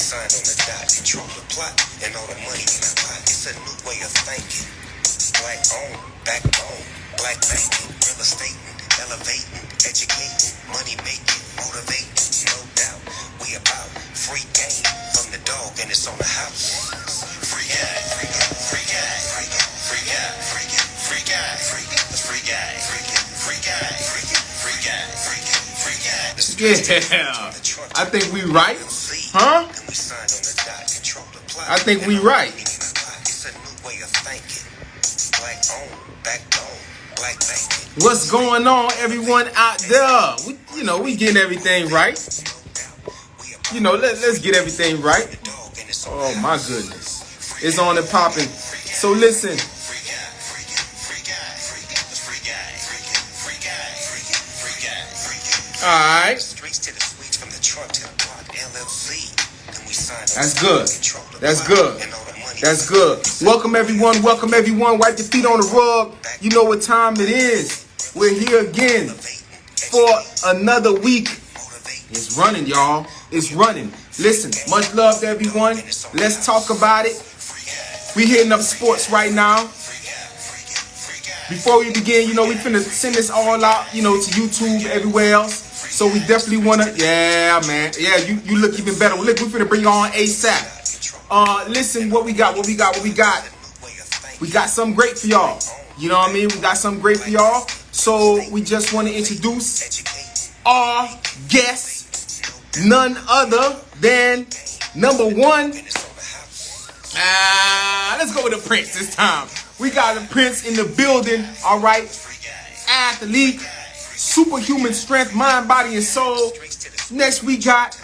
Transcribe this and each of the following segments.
signed on the dot, control the plot, and all the money in the pot. It's a new way of thinking. Black owned, backbone, black banking, real estate, elevating, educating, money making, motivating, no doubt. We about free game from the dog, and it's on the house. Free guy, free guy, free guy, free guy, free guy, free guy, free guy, free guy, free guy, free guy, free guy, free guy, free guy, free guy. Yeah, I think we right, huh? I think we right. What's going on, everyone out there? We getting everything right. Let's get everything right. Oh my goodness, it's on and popping. So listen. All right. That's good. That's good. That's good. Welcome everyone. Welcome everyone. Wipe your feet on the rug. You know what time it is. We're here again for another week. It's running, y'all. It's running. Listen, much love to everyone. Let's talk about it. We hitting up sports right now. Before we begin, we finna send this all out, to YouTube, everywhere else. So we definitely wanna, yeah, man. Yeah, you look even better. Look, we finna bring you on ASAP. Listen, what we got. We got something great for y'all. You know what I mean? We got something great for y'all. So we just want to introduce our guest, none other than number one. Let's go with the Prince this time. We got the Prince in the building, all right? Athlete, superhuman strength, mind, body, and soul. Next, we got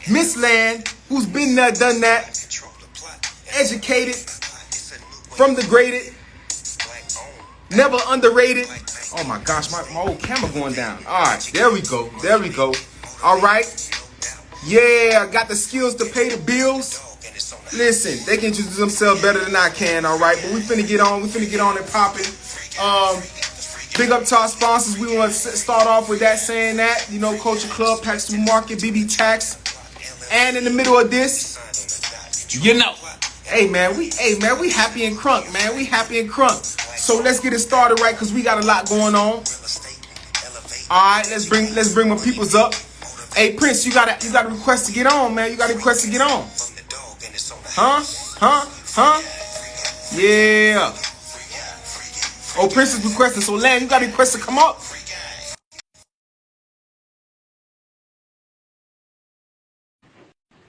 Miss Land, who's been there, done that. Educated, from the graded, never underrated. Oh my gosh, my old camera going down. All right, there we go. All right. Yeah, got the skills to pay the bills. Listen, they can introduce themselves better than I can, all right? But we finna get on and popping. Big up to our sponsors. We want to start off with that, saying that, Culture Club, Paxton Market, BB Tax. And in the middle of this, hey man, we happy and crunk, man. We happy and crunk. So let's get it started, right? Because we got a lot going on. All right, let's bring my peoples up. Hey Prince, you got a request to get on, man. You got a request to get on. Huh? Yeah. Oh, Prince is requesting. So, Land, you got a request to come up?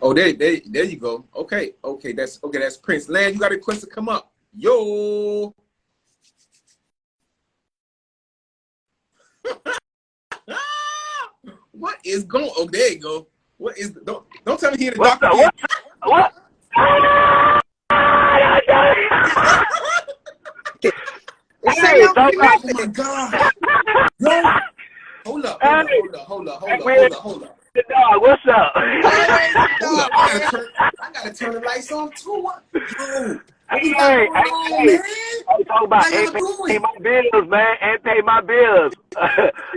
Oh, there you go. Okay, that's Prince. Land, you got a request to come up. Yo. What is going? Oh, there you go. What is? Don't tell me he in the doctor. What? Hey, oh my God. Yo. Hold up. The dog, what's up? I gotta turn the lights off too. Yo. Hey, I'm talking about ain't pay my bills, man. Ain't pay my bills.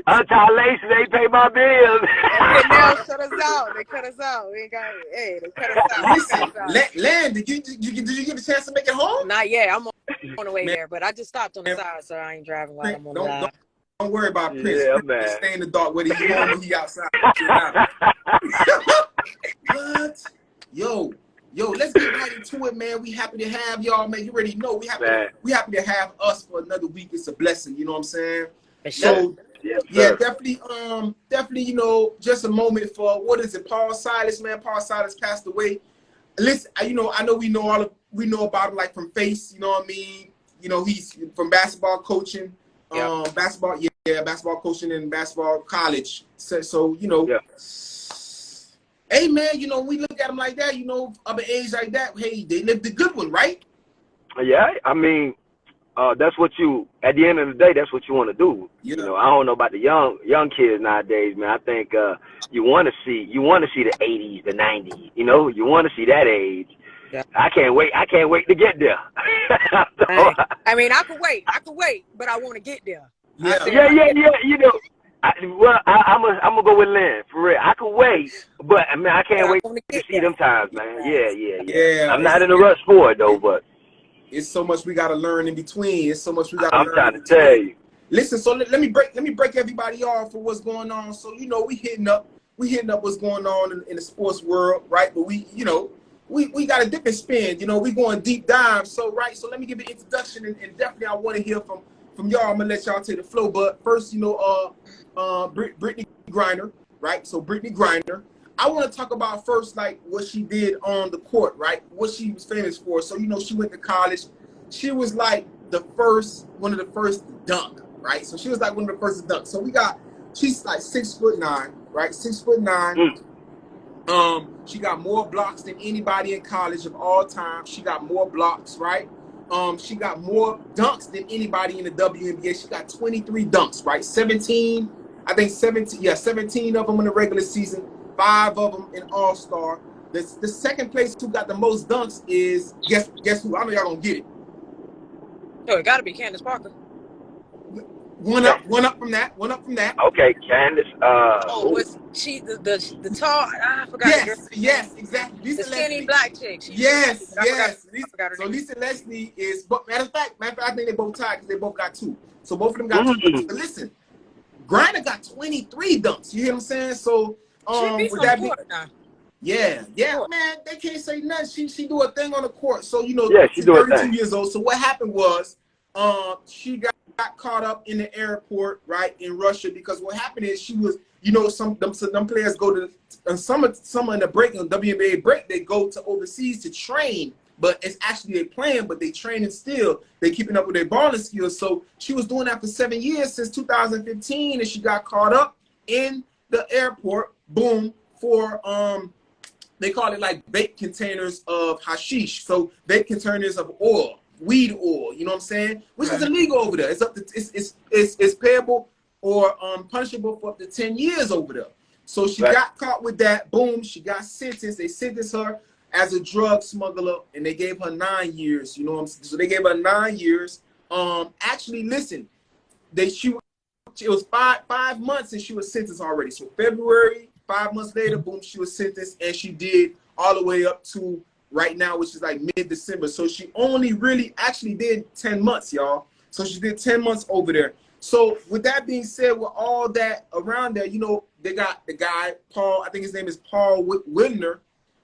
Until Lacey, they pay my bills. They now shut us out. They cut us out. We ain't got it. Hey, they cut us out. Listen, Land, did you get a chance to make it home? Not yet. I'm on the way there, but I just stopped on the side, so I ain't driving while I'm on the side. Don't worry about Prince. Yeah, Prince stay in the dark, whether he home or he outside. What? Yo, let's get right into it, man. We happy to have y'all, man. You already know we happy to have us for another week. It's a blessing, you know what I'm saying? So yeah, definitely, just a moment for what is it? Paul Silas, man. Paul Silas passed away. Listen, I know we know about him like from Face, you know what I mean? He's from basketball coaching, basketball coaching in basketball college. So hey man, we look at them like that, of an age like that. Hey, they lived the good one, right? Yeah, I mean, that's what at the end of the day, that's what you want to do. I don't know about the young kids nowadays, man. I think you want to see the 80s, the 90s. You want to see that age. Yeah. I can't wait to get there. I mean, I could wait, but I want to get there. Yeah. I'm gonna go with Lynn for real. I could wait, but I mean I can't wait I'm gonna to get see that. them times, man. Yeah. Yeah, I'm not in a rush for it though, but it's so much we gotta learn in between. It's so much we gotta I'm learn trying in to tell between. you. Listen, so let me break everybody off for what's going on. So we hitting up what's going on in the sports world, right? But we got a different spin. We going deep dive. So let me give an introduction, and definitely I want to hear from y'all. I'm gonna let y'all take the flow. But first, Brittany Griner, right? So Brittany Griner. I want to talk about first, like what she did on the court, right? What she was famous for. So she went to college. She was like one of the first to dunk, right? So she was like one of the first to dunk. So she's like 6'9", right? 6'9". She got more blocks than anybody in college of all time. She got more blocks, right? She got more dunks than anybody in the WNBA. She got 23 dunks, right? 17 of them in the regular season, 5 of them in All-Star. The second place who got the most dunks is guess who? I know y'all gonna get it. Oh, it gotta be Candace Parker. One up from that. Okay, Candace. Was she the tall? I forgot the girl. Yes, exactly. Lisa The skinny Leslie. black chick. Yes. I forgot her name. Lisa Leslie is. But matter of fact, I think they both tied because they both got 2. So both of them got 2 dunks. But listen, Griner got 23 dunks. You hear what I'm saying? So With that be? Yeah, man, they can't say nothing. She do a thing on the court. So she's 32 years old. So what happened was, she got caught up in the airport, right, in Russia, because what happened is she was, some players go to some in the break, on WNBA break, they go to overseas to train, but it's actually they playing, but they training still. They keeping up with their balling skills. So she was doing that for 7 years, since 2015, and she got caught up in the airport. Boom, for they call it like vape containers of hashish. So vape containers of oil, weed oil, you know what I'm saying? Which is illegal over there. It's up to it's payable or punishable for up to 10 years over there. So she got caught with that. Boom, she got sentenced. They sentenced her as a drug smuggler, and they gave her 9 years. You know what I'm saying? So they gave her 9 years. Actually, listen, it was five months, and she was sentenced already. So February. 5 months later, boom, she was sentenced, and she did all the way up to right now, which is like mid-December. So she only really actually did 10 months, y'all. So she did 10 months over there. So with that being said, with all that around there, they got the guy, Paul, I think his name is Paul Widner,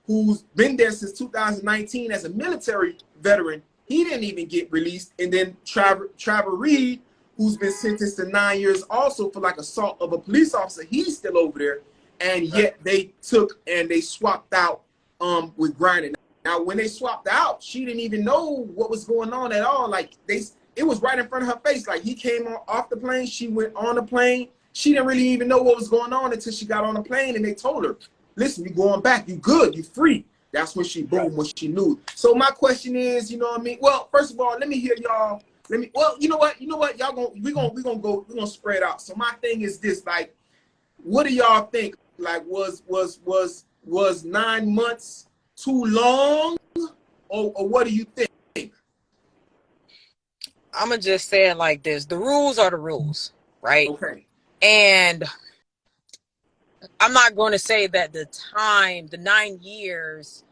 who's been there since 2019 as a military veteran. He didn't even get released. And then Trevor Reed, who's been sentenced to 9 years also for like assault of a police officer, he's still over there. And yet they took and they swapped out with Griner. Now, when they swapped out, she didn't even know what was going on at all. Like it was right in front of her face. Like he came off the plane, she went on the plane. She didn't really even know what was going on until she got on the plane, and they told her, "Listen, you going back? You good? You free?" That's when she when she knew. So my question is, you know what I mean? Well, first of all, let me hear y'all. You know what? Y'all we're gonna spread out. So my thing is this: like, what do y'all think? Like, was 9 months too long, or what do you think? I'm gonna just say it like this: the rules are the rules, right? Okay. And I'm not going to say that the 9 years,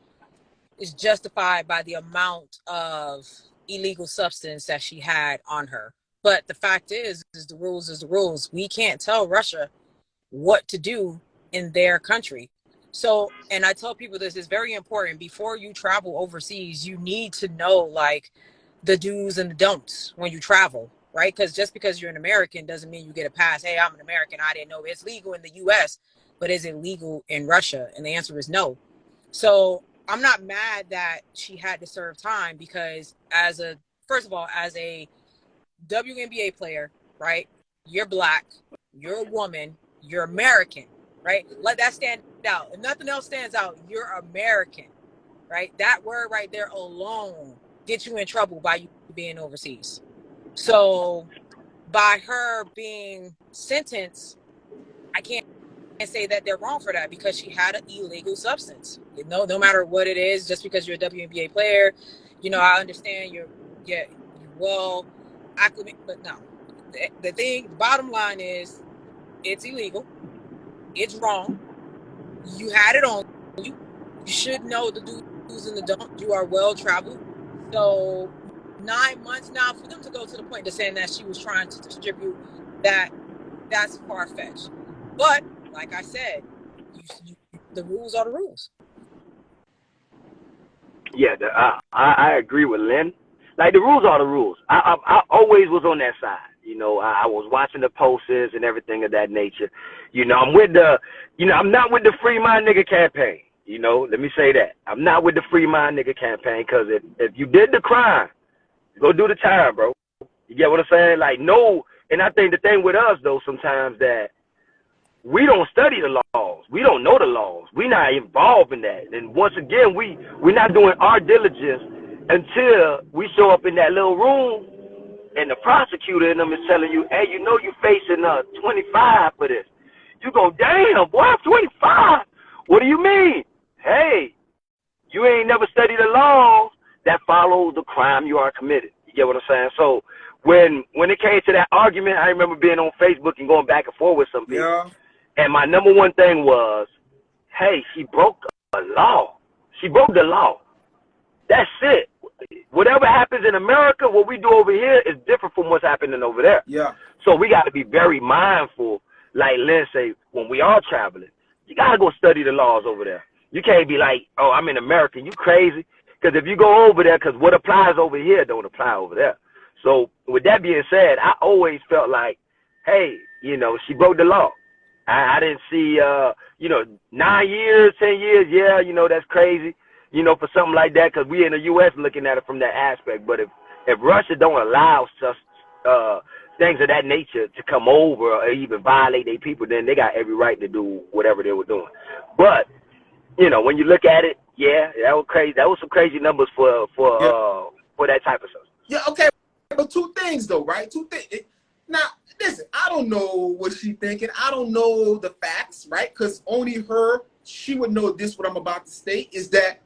is justified by the amount of illegal substance that she had on her. But the fact is the rules is the rules. We can't tell Russia what to do in their country. So, and I tell people this is very important. Before you travel overseas, you need to know like the do's and the don'ts when you travel, right? Because just because you're an American doesn't mean you get a pass. Hey, I'm an American. I didn't know it's legal in the US, but is it legal in Russia? And the answer is no. So I'm not mad that she had to serve time, because first of all, as a WNBA player, right? You're black, you're a woman, you're American, right? Let that stand out. If nothing else stands out, you're American, right? That word right there alone gets you in trouble by you being overseas. So by her being sentenced, I can't say that they're wrong for that, because she had an illegal substance. No matter what it is, just because you're a WNBA player, I understand you're well acclimated, but no. The bottom line is, It's illegal. It's wrong. You had it on you. You should know the do's and the don'ts. You are well traveled. So 9 months now, for them to go to the point of saying that she was trying to distribute that's far-fetched. But like I said, the rules are the rules. Yeah, I agree with Lynn. Like, the rules are the rules. I always was on that side. You know, I was watching the posters and everything of that nature. You know, I'm not with the Free My Nigga campaign. You know, let me say that. I'm not with the Free My Nigga campaign, because if you did the crime, go do the time, bro. You get what I'm saying? Like, no. And I think the thing with us, though, sometimes that we don't study the laws. We don't know the laws. We're not involved in that. And once again, we're not doing our diligence until we show up in that little room and the prosecutor in them is telling you, hey, you know you're facing 25 for this. You go, damn, boy, 25? What do you mean? Hey, you ain't never studied the laws that follow the crime you are committed. You get what I'm saying? So when it came to that argument, I remember being on Facebook and going back and forth with some people. Yeah. And my number one thing was, hey, she broke a law. She broke the law. That's it. Whatever happens in America, what we do over here is different from what's happening over there. Yeah. So we got to be very mindful, like Lynn say, when we are traveling. You got to go study the laws over there. You can't be like, oh, I'm in America. You crazy? Because if you go over there, because what applies over here don't apply over there. So with that being said, I always felt like, hey, you know, she broke the law. I didn't see, 9 years, 10 years, yeah, you know, that's crazy, you know, for something like that, because we in the U.S. looking at it from that aspect. But if Russia don't allow such things of that nature to come over or even violate their people, then they got every right to do whatever they were doing. But, you know, when you look at it, yeah, that was crazy. That was some crazy numbers for that type of stuff. Yeah, okay. But two things, though, right? Two things. Now, listen, I don't know what she's thinking. I don't know the facts, right? Because only she would know this, what I'm about to state, is that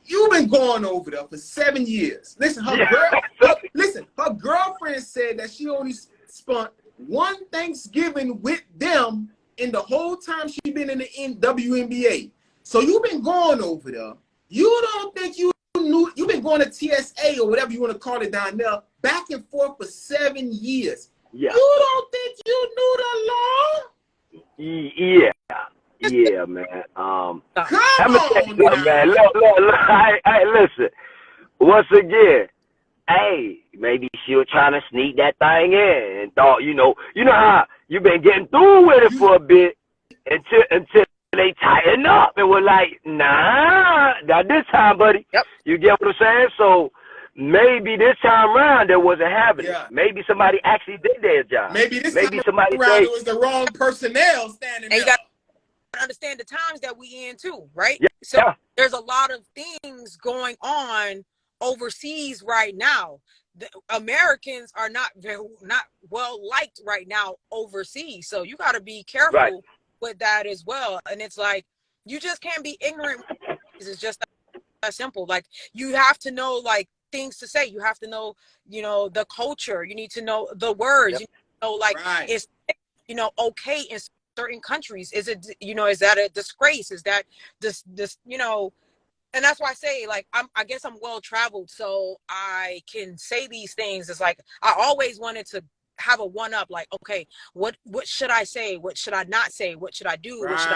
you've been going over there for 7 years. Listen, her girlfriend said that she only spent one Thanksgiving with them in the whole time she's been in the WNBA. So you've been going over there. You don't think you knew, you've been going to TSA or whatever you want to call it down there, back and forth for 7 years. Yeah. You don't think you knew the law? Yeah, man. Come on, man. Look, hey, listen. Once again, hey, maybe she was trying to sneak that thing in and thought, you know how you've been getting through with it for a bit until they tighten up and were like, nah, not this time, buddy. Yep. You get what I'm saying? So maybe this time around there wasn't happening. Yeah. Maybe somebody actually did their job. Maybe somebody around it was the wrong personnel standing there. And you got to understand the times that we in too, right? Yeah. So there's a lot of things going on overseas right now. The Americans are not well liked right now overseas. So you got to be careful with that as well. And it's like, you just can't be ignorant. It's just that simple. Like, you have to know, like, things to say. You have to know, the culture. You need to know the words. Yep. You know, like, it's, okay in certain countries. Is it, is that a disgrace? Is that this, and that's why I say, like, I guess I'm well traveled, so I can say these things. It's like, I always wanted to have a one up, like, okay, what should I say? What should I not say? What should I do? What should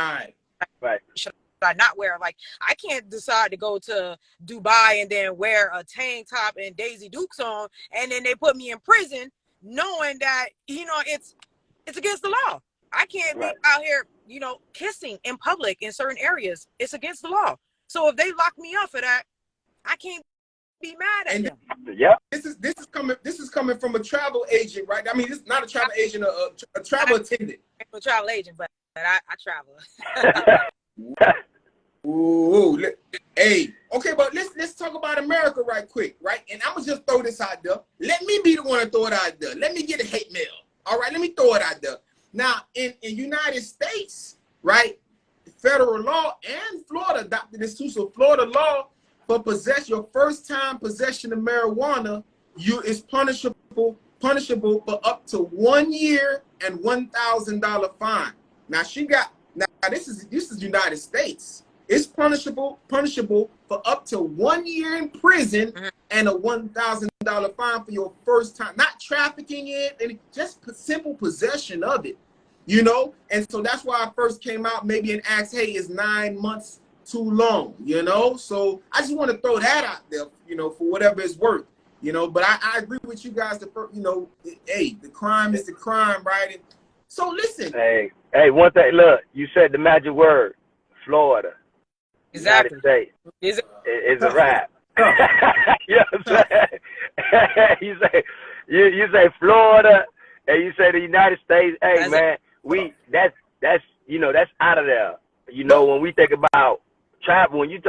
I not wear? Like, I can't decide to go to Dubai and then wear a tank top and Daisy Dukes on, and then they put me in prison, knowing that, it's against the law. I can't be out here, kissing in public in certain areas. It's against the law. So if they lock me up for that, I can't be mad at them. Yeah. This is coming from a travel agent, right? I mean, this is not a travel agent, a travel attendant. I'm a travel agent, but I travel. Ooh, hey, okay, but let's talk about America right quick, right? And I'm gonna just throw this out there. Let me be the one to throw it out there. Let me get a hate mail. All right, let me throw it out there. Now, in United States, right, federal law and Florida adopted this too. So Florida law, for your first time possession of marijuana, is punishable for up to 1 year and $1,000 fine. Now she got, now this is United States. It's punishable for up to 1 year in prison and a $1,000 fine for your first time, not trafficking it, and just simple possession of it, you know? And so that's why I first came out maybe and asked, hey, is 9 months too long, you know? So I just want to throw that out there, you know, for whatever it's worth, you know? But I agree with you guys, you know, hey, the crime is the crime, right? And so listen. Hey, one thing, look, you said the magic word, Florida. Exactly. United States. It's a wrap. You know what I'm saying? you say Florida, and you say the United States. Hey, man, that's you know, that's out of there. You know, when we think about travel, when you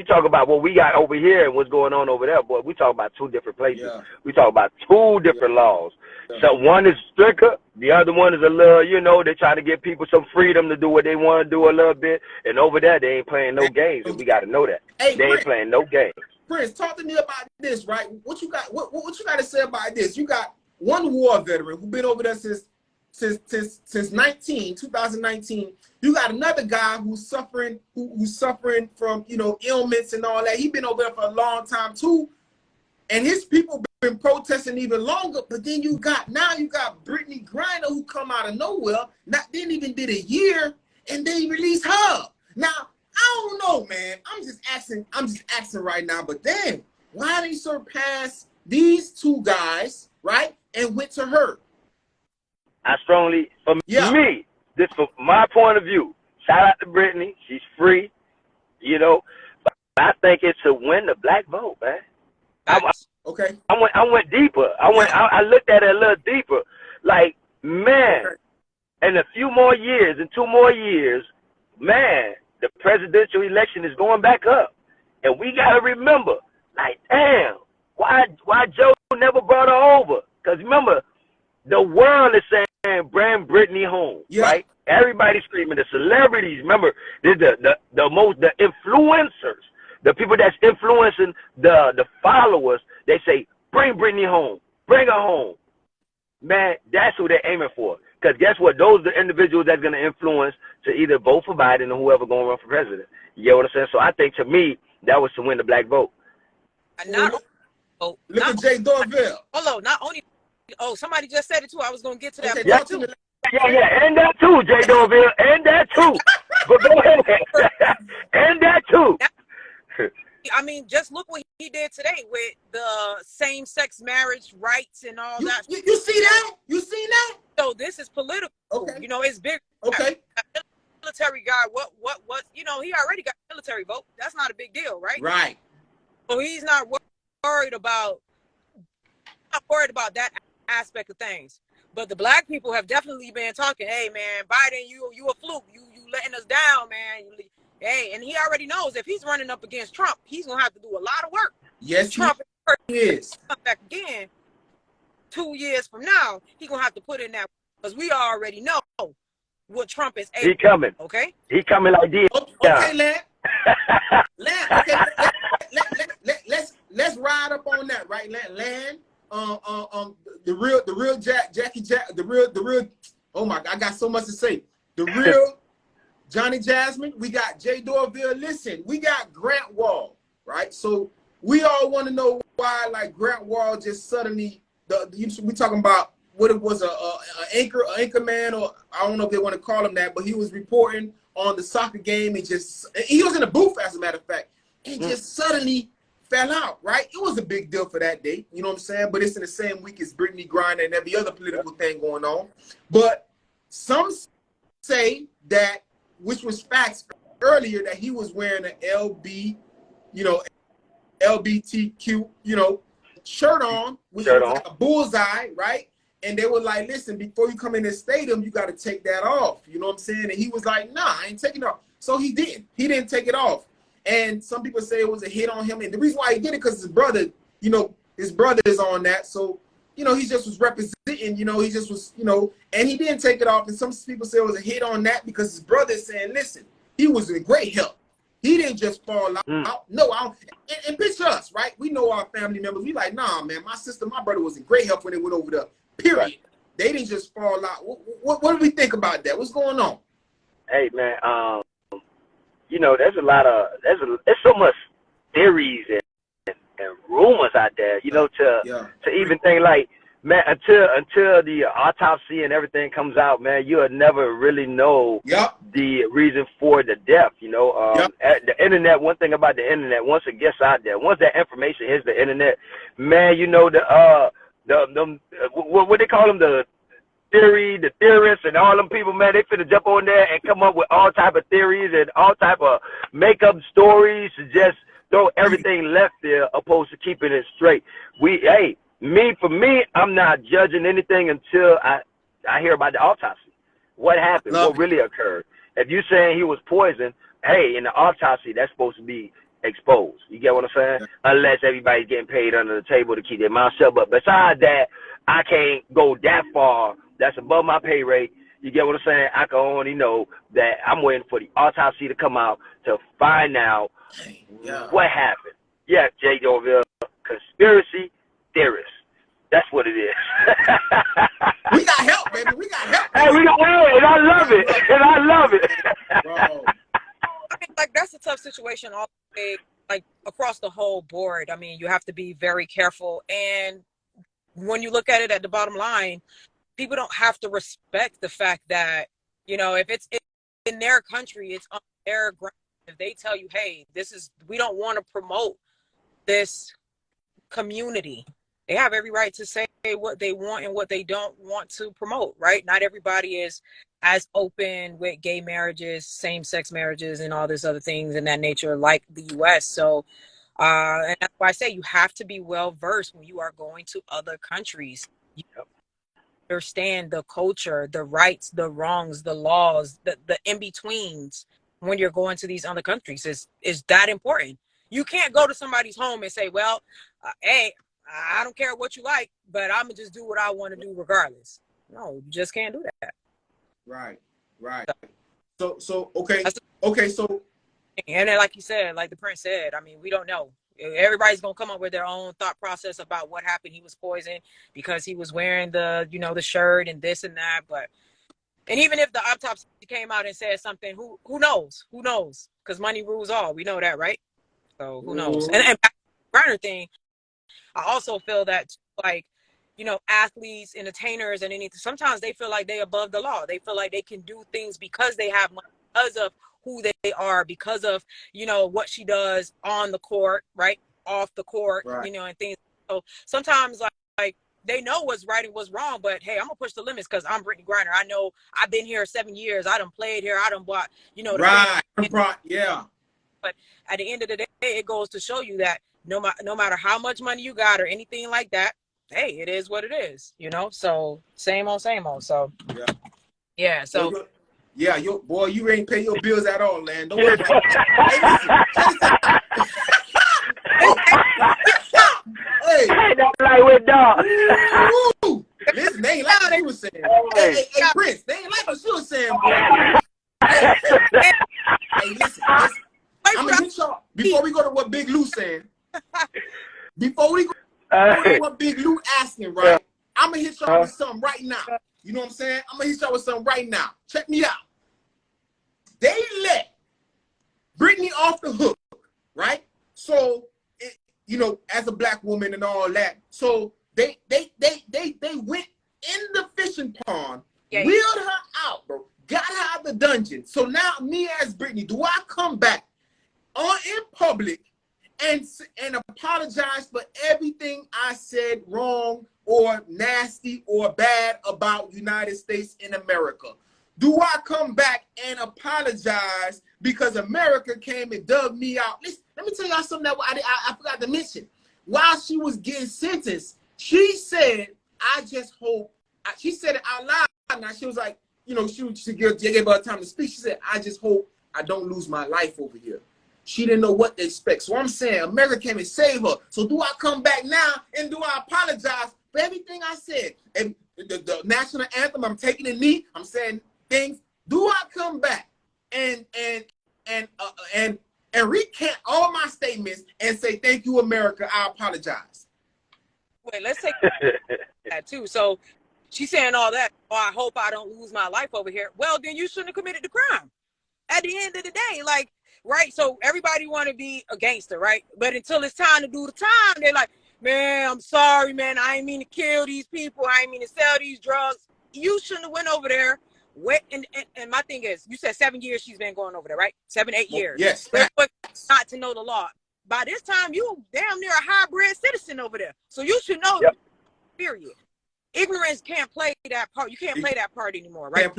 talk about what we got over here and what's going on over there, boy, we talk about two different places. Yeah. We talk about two different laws. So one is stricter, the other one is a little, you know, they try to give people some freedom to do what they want to do a little bit. And over there, they ain't playing no games, and we got to know that. Hey, they ain't playing no games. Prince, talk to me about this, right? What you got? What you got to say about this? You got one war veteran who's been over there since 2019. You got another guy who's suffering from, you know, ailments and all that. He's been over there for a long time too, and his people been protesting even longer. But then you got Brittany Griner, who come out of nowhere, didn't even did a year, and they released her. Now I don't know, man. I'm just asking right now. But then why they surpass these two guys, right, and went to her? I strongly, me, this from my point of view, shout out to Brittany. She's free, you know. But I think it's to win the black vote, man. Okay. I went deeper. I looked at it a little deeper. Like, man, in a few more years, in 2 more years, man, the presidential election is going back up. And we got to remember, like, damn, why Joe never brought her over? Because remember, the world is saying, bring Brittany home, right? Everybody's screaming. The celebrities, remember, the influencers, the people that's influencing the followers, they say, bring Brittany home, bring her home. Man, that's who they're aiming for. Because guess what? Those are the individuals that's going to influence to either vote for Biden or whoever going to run for president. You get what I'm saying? So I think, to me, that was to win the black vote. Look at Jay Dorville. Hold on, not only. Oh, somebody just said it too. I was going to get to that. Okay, yeah, and that too, Jay Dorville, and that too. But go ahead, and that too. I mean, just look what he did today with the same-sex marriage rights and all that. You see that? You see that? So this is political. Okay. You know, it's big. Okay. Military guy, what? You know, he already got a military vote. That's not a big deal, right? Right. So he's not worried about that aspect of things. But the black people have definitely been talking, hey man, Biden, you a fluke. You letting us down, man. Hey, and he already knows if he's running up against Trump, he's gonna have to do a lot of work. Yes, Trump is. Come back again 2 years from now, he's gonna have to put in that, because we already know what Trump is able. He coming. Okay? He coming like this. Okay, let's ride up on that, right? Land. The real Jackie, the real. Oh my God, I got so much to say. The real Johnny Jasmine. We got Jay Dorville. Listen, we got Grant Wall, right? So we all want to know why, like, Grant Wall just suddenly. We talking about what it was, a anchor man, or I don't know if they want to call him that, but he was reporting on the soccer game and he was in a booth, as a matter of fact, and just suddenly fell out, right? It was a big deal for that day, you know what I'm saying? But it's in the same week as Brittany Griner and every other political thing going on. But some say that, which was facts earlier, that he was wearing an LBTQ, shirt on, which was like a bullseye, right? And they were like, listen, before you come in this stadium, you got to take that off. You know what I'm saying? And he was like, nah, I ain't taking it off. So he didn't. He didn't take it off. And some people say it was a hit on him. And the reason why he did it, because his brother, his brother is on that. So, he just was representing, he just was, and he didn't take it off. And some people say it was a hit on that because his brother is saying, listen, he was in great health. He didn't just fall out. No, I don't. And picture us, right? We know our family members. We like, nah, man, my sister, my brother was in great health when they went over there, period. Right. They didn't just fall out. What do we think about that? What's going on? Hey man, you know, there's so much theories and rumors out there, you know, to even think like, man, until the autopsy and everything comes out, man, you'll never really know the reason for the death, you know. The internet, one thing about the internet, once it gets out there, once that information hits the internet, man, you know, what they call them, the theorists and all them people, man, they finna jump on there and come up with all type of theories and all type of make-up stories to just throw everything left there opposed to keeping it straight. For me, I'm not judging anything until I hear about the autopsy. What happened? What really occurred? If you're saying he was poisoned, hey, in the autopsy, that's supposed to be exposed. You get what I'm saying? Unless everybody's getting paid under the table to keep their mouth shut. But besides that, I can't go that far. That's above my pay rate. You get what I'm saying? I can only know that I'm waiting for the autopsy to come out to find out what happened. Yeah, Jay Dorville, conspiracy theorist. That's what it is. We got help, baby. We got help. Hey, we got help, and I love it. And I love it. Bro. I mean, like, that's a tough situation all the way, like, across the whole board. I mean, you have to be very careful. And when you look at it at the bottom line, people don't have to respect the fact that, you know, if it's in their country, it's on their ground. If they tell you, hey, we don't want to promote this community, they have every right to say what they want and what they don't want to promote, right? Not everybody is as open with gay marriages, same-sex marriages, and all this other things in that nature like the U.S. So, and that's why I say you have to be well-versed when you are going to other countries. You understand the culture, the rights, the wrongs, the laws, the in-betweens when you're going to these other countries is that important. You can't go to somebody's home and say, well, hey, I don't care what you like, but I'm going to just do what I want to do regardless. No, you just can't do that. Right. So, okay. So. And then, like you said, like the Prince said, I mean, we don't know. Everybody's going to come up with their own thought process about what happened. He was poisoned because he was wearing the shirt and this and that. And even if the autopsy came out and said something, who knows? Who knows? Because money rules all. We know that, right? So who knows? And back to the Griner thing, I also feel that, like, you know, athletes, entertainers, and anything, sometimes they feel like they're above the law. They feel like they can do things because they have money, because of who they are, because of, you know, what she does on the court, right? Off the court, right. You know, and things. So sometimes, like they know what's right and what's wrong, but hey, I'm gonna push the limits because I'm Brittany Griner. I know I've been here 7 years. I done played here. I done bought, you know, yeah. But at the end of the day, it goes to show you that no matter how much money you got or anything like that, hey, it is what it is, you know? So same old. So yeah. So boy, you ain't pay your bills at all, Land. Don't worry about it. Hey, that's like with dog. Listen, they ain't like what she was saying. Hey, Prince, they ain't like what she was saying, boy. Hey, listen. I'm gonna hit y'all before we go to what Big Lou saying. Before we go to what Big Lou asking, right? I'm gonna hit y'all with something right now. You know what I'm saying? I'm gonna hit y'all with something right now. Check me out. They let Brittany off the hook, right? So, you know, as a black woman and all that. So they went in the fishing pond, wheeled her out, bro. Got her out of the dungeon. So now, me as Brittany, do I come back in public and apologize for everything I said wrong or nasty or bad about United States in America? Do I come back and apologize because America came and dug me out? Listen, let me tell y'all something that I forgot to mention. While she was getting sentenced, she said, I just hope, she said it out loud. Now she was like, you know, she gave her time to speak. She said, I just hope I don't lose my life over here. She didn't know what to expect. So I'm saying America came and saved her. So do I come back now and do I apologize for everything I said? And the national anthem, I'm taking a knee. I'm saying things. Do I come back and recant all my statements and say, thank you, America, I apologize? Wait, let's take that too. So she's saying all that. Oh, I hope I don't lose my life over here. Well, then you shouldn't have committed the crime. At the end of the day, like, right? So everybody want to be a gangster, right? But until it's time to do the time, they're like, man, I'm sorry, man. I ain't mean to kill these people. I ain't mean to sell these drugs. You shouldn't have went over there. And my thing is, you said 7 years she's been going over there, right? 7, 8 years. Yes. Not to know the law. By this time, you damn near a hybrid citizen over there. So you should know, period. Ignorance can't play that part. You can't play that part anymore, right?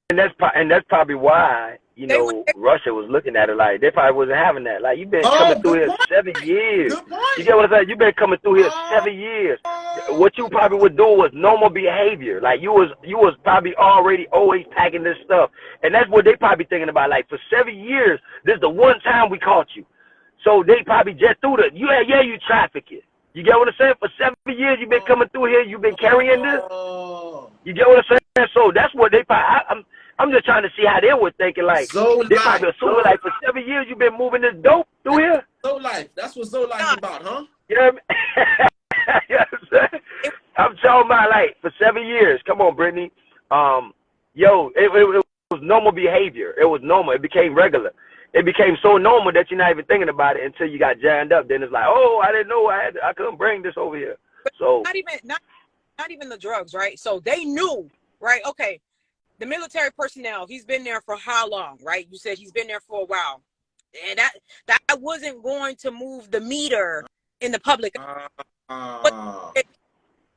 And that's probably why, you know, Russia was looking at it like they probably wasn't having that. Like, you've been coming through here 7 years. You get what I'm saying? You've been coming through here 7 years. What you probably would do was normal behavior. Like, you was probably already always packing this stuff. And that's what they probably thinking about. Like, for 7 years, this is the one time we caught you. So they probably just threw you traffic it. You get what I'm saying? For 7 years, you've been coming through here. You've been carrying this. You get what I'm saying? So that's what they probably. I'm just trying to see how they were thinking. Like, they probably assuming like for 7 years you've been moving this dope through here. Zoe life. That's what Zoe life is about, huh? You know what I mean? You know what I'm saying? I'm talking about like for 7 years. Come on, Brittany. It was normal behavior. It was normal. It became regular. It became so normal that you're not even thinking about it until you got jammed up. Then it's like, oh, I didn't know I couldn't bring this over here. So not even the drugs, right? So they knew, right? Okay, the military personnel, he's been there for how long, right? You said he's been there for a while, and that wasn't going to move the meter in the public. But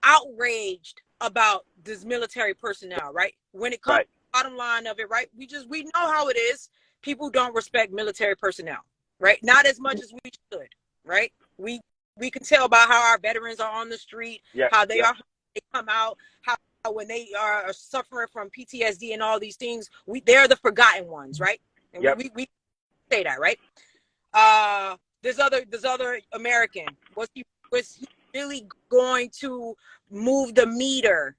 outraged about this military personnel, right? When it comes to the bottom line of it, right? We know how it is. People don't respect military personnel, right? Not as much as we should, right? We can tell by how our veterans are on the street, how they come out, how when they are suffering from PTSD and all these things, they're the forgotten ones, right? And we say that, right? This other American, was he really going to move the meter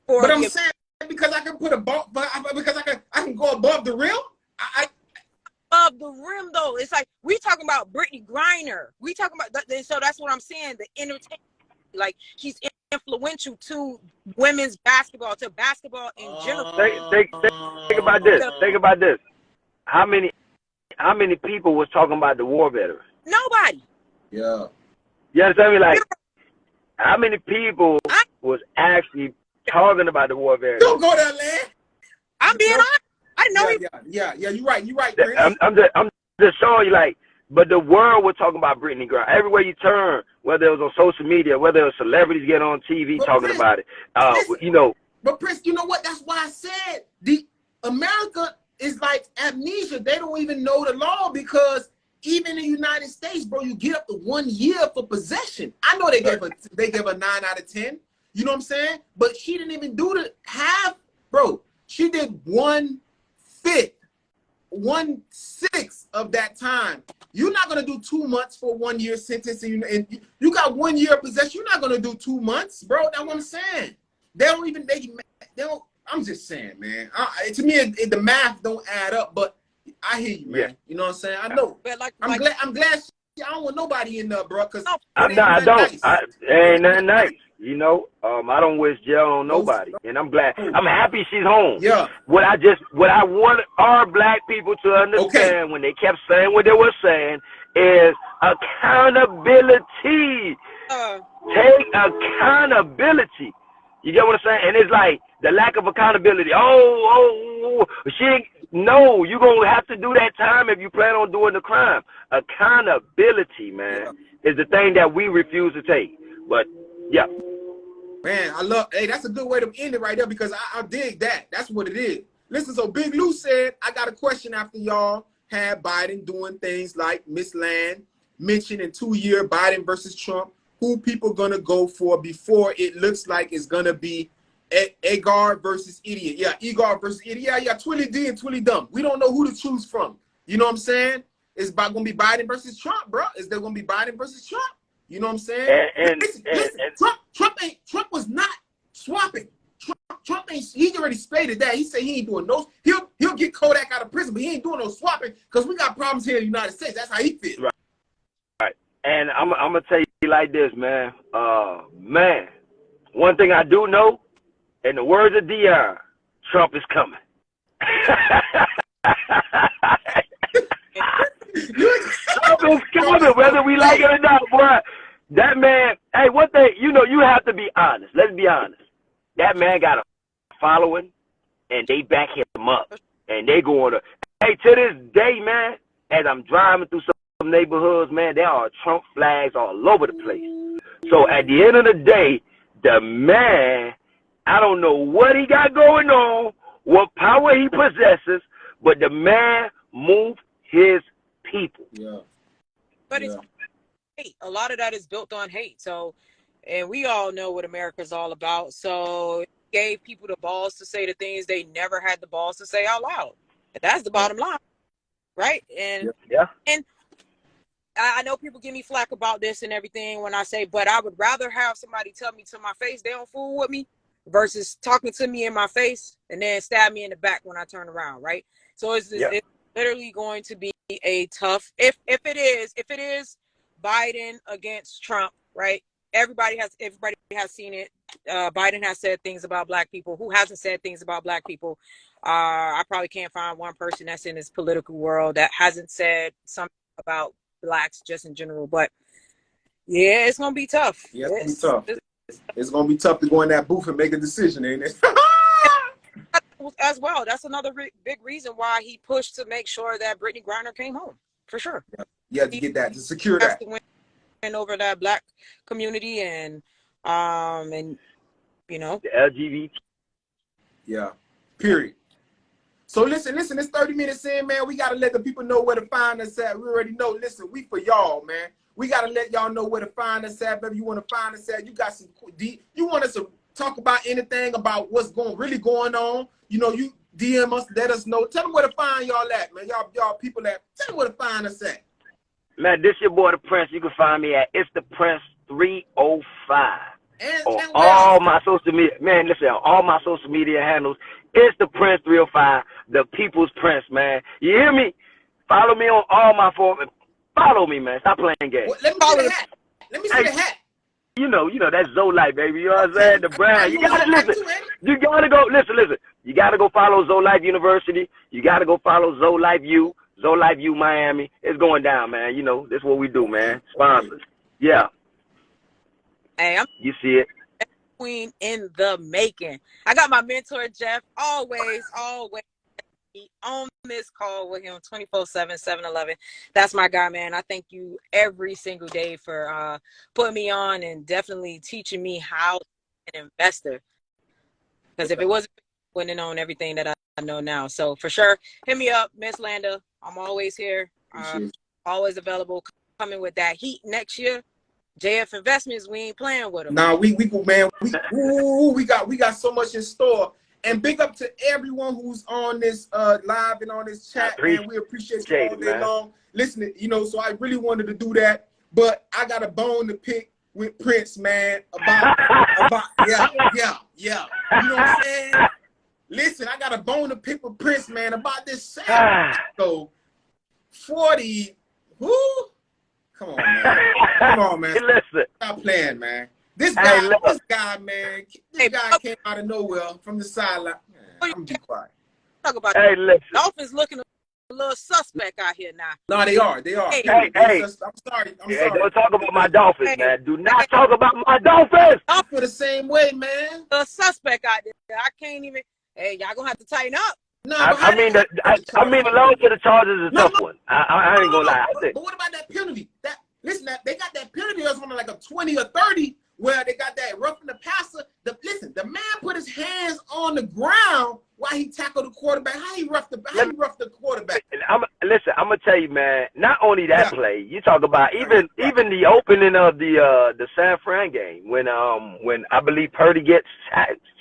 for? But I'm saying because I can put because I can go above the rim. Above the rim, though, it's like we talking about Brittany Griner. We talking about so that's what I'm saying. The entertainment, like she's influential to women's basketball, to basketball in general. Think about this. Think about this. How many people was talking about the war veterans? Nobody. Yeah. You understand me? Like, how many people was actually talking about the war veterans? Don't go there, Lan. I'm being honest. I know Yeah, you're right. You're right, Chris. I'm just showing you, like, but the world was talking about Brittany Griner. Everywhere you turn, whether it was on social media, whether it was celebrities getting on TV talking about it, you know. But Prince, you know what? That's why I said the America is like amnesia. They don't even know the law because even in the United States, bro, you get up to 1 year for possession. I know they gave a 9 out of 10. You know what I'm saying? But she didn't even do the half, bro. She did 1/5, 1/6 of that time. You're not gonna do 2 months for 1 year sentence, and you got 1 year of possession. You're not gonna do 2 months, bro. That's what I'm saying. They don't. I'm just saying, man. To me, the math don't add up. But I hear you, man. Yeah. You know what I'm saying? I know. But I'm glad. I don't want nobody in there, bro. Cause I don't. It ain't nothing nice. You know, I don't wish jail on nobody, and I'm glad. I'm happy she's home. Yeah. What I want our black people to understand when they kept saying what they were saying is accountability. Take accountability. You get what I'm saying? And it's like the lack of accountability. No, you're gonna have to do that time if you plan on doing the crime. Accountability, man, is the thing that we refuse to take. But yeah. Man, hey, that's a good way to end it right there because I dig that. That's what it is. Listen, so Big Lou said, I got a question after y'all had Biden doing things like Miss Land mentioned in 2 year Biden versus Trump, who people gonna go for before it looks like it's gonna be Agar versus Idiot. Yeah, Agar versus Idiot. Yeah, Twilly D and Twilly Dumb. We don't know who to choose from. You know what I'm saying? It's gonna be Biden versus Trump, bro. Is there gonna be Biden versus Trump? You know what I'm saying? Listen, Trump was not swapping. Trump ain't. He already stated that. He said he ain't doing no. He'll get Kodak out of prison, but he ain't doing no swapping because we got problems here in the United States. That's how he feels. Right. And I'm gonna tell you like this, man. one thing I do know, in the words of Dion, Trump is coming. Trump is coming, whether we like it or not, boy. That man, hey, one thing, you know, you have to be honest. Let's be honest. That man got a following, and they back him up. And they going to, hey, to this day, man, as I'm driving through some neighborhoods, man, there are Trump flags all over the place. So at the end of the day, the man, I don't know what he got going on, what power he possesses, but the man moved his people. Yeah. But it's hate. A lot of that is built on hate. So, and we all know what America's all about. So it gave people the balls to say the things they never had the balls to say out loud. And that's the bottom line, right? And and I know people give me flack about this and everything when I say, but I would rather have somebody tell me to my face they don't fool with me versus talking to me in my face and then stab me in the back when I turn around, right? So it's literally going to be a tough, if it is Biden against Trump, right? Everybody has seen it. Biden has said things about black people. Who hasn't said things about black people? I probably can't find one person that's in this political world that hasn't said something about blacks just in general. But yeah, it's gonna be tough. Yeah, it's gonna be tough. It's gonna be tough to go in that booth and make a decision, ain't it? As well, that's another big reason why he pushed to make sure that Brittany Griner came home, for sure. Yeah, to get that, to secure that. And over that black community and you know, the LGBT. Yeah, period. So listen, it's 30 minutes in, man. We got to let the people know where to find us at. We already know. Listen, we for y'all, man. We got to let y'all know where to find us at. If you want to find us at, you got some you want us to talk about anything about what's really going on, you know, you DM us, let us know. Tell them where to find y'all at, man. Y'all people at, tell them where to find us at. Man, this your boy, the Prince. You can find me at It's the Prince 305. On all my social media, man, listen, on all my social media handles, It's the Prince 305, the People's Prince, man. You hear me? Follow me on all my forums. Follow me, man. Stop playing games. Well, let me see the hat. Let me see the hat. You know, that's Zoe Life, baby. You know what I'm saying? The brand. You gotta listen. You gotta go listen. You gotta go follow Zoe Life University. You gotta go follow Zoe Life U, Zoe Life U Miami. It's going down, man. You know, this is what we do, man. Sponsors. Yeah. Hey, you see it. Queen in the making. I got my mentor Jeff always on this call with him 24/7, 7/11. That's my guy, man. I thank you every single day for putting me on and definitely teaching me how to be an investor. Because if it wasn't, I wouldn't have known everything that I know now. So for sure, hit me up, Miss Landa. I'm always here. Always available. Coming with that heat next year. JF Investments, we ain't playing with them. Nah, we go, man. We got so much in store. And big up to everyone who's on this live and on this chat, man. We appreciate you all day long. Listen, you know, so I really wanted to do that, but I got a bone to pick with Prince, man. About yeah. You know what I'm saying? Listen, I got a bone to pick with Prince, man, about this Saturday. So 40, who? Come on, man. Listen. Stop playing, man. This guy, man, this guy came out of nowhere from the sideline. I'm gonna be quiet. Talk about listen. Dolphins looking a little suspect out here now. No, they are. Hey. I'm sorry. Don't talk about my Dolphins, man. Do not talk about my Dolphins. I feel the same way, man. A suspect out there. I can't even. Hey, y'all gonna have to tighten up. No, I mean the loss to the Chargers is a tough one. I ain't gonna lie. But what about that penalty? Listen, they got that penalty that's on like a 20 or 30 where they got that roughing the passer. The man put his hands on the ground while he tackled the quarterback. How he roughed the quarterback? I'm gonna tell you, man. Not only that play, you talk about even the opening of the San Fran game when I believe Purdy gets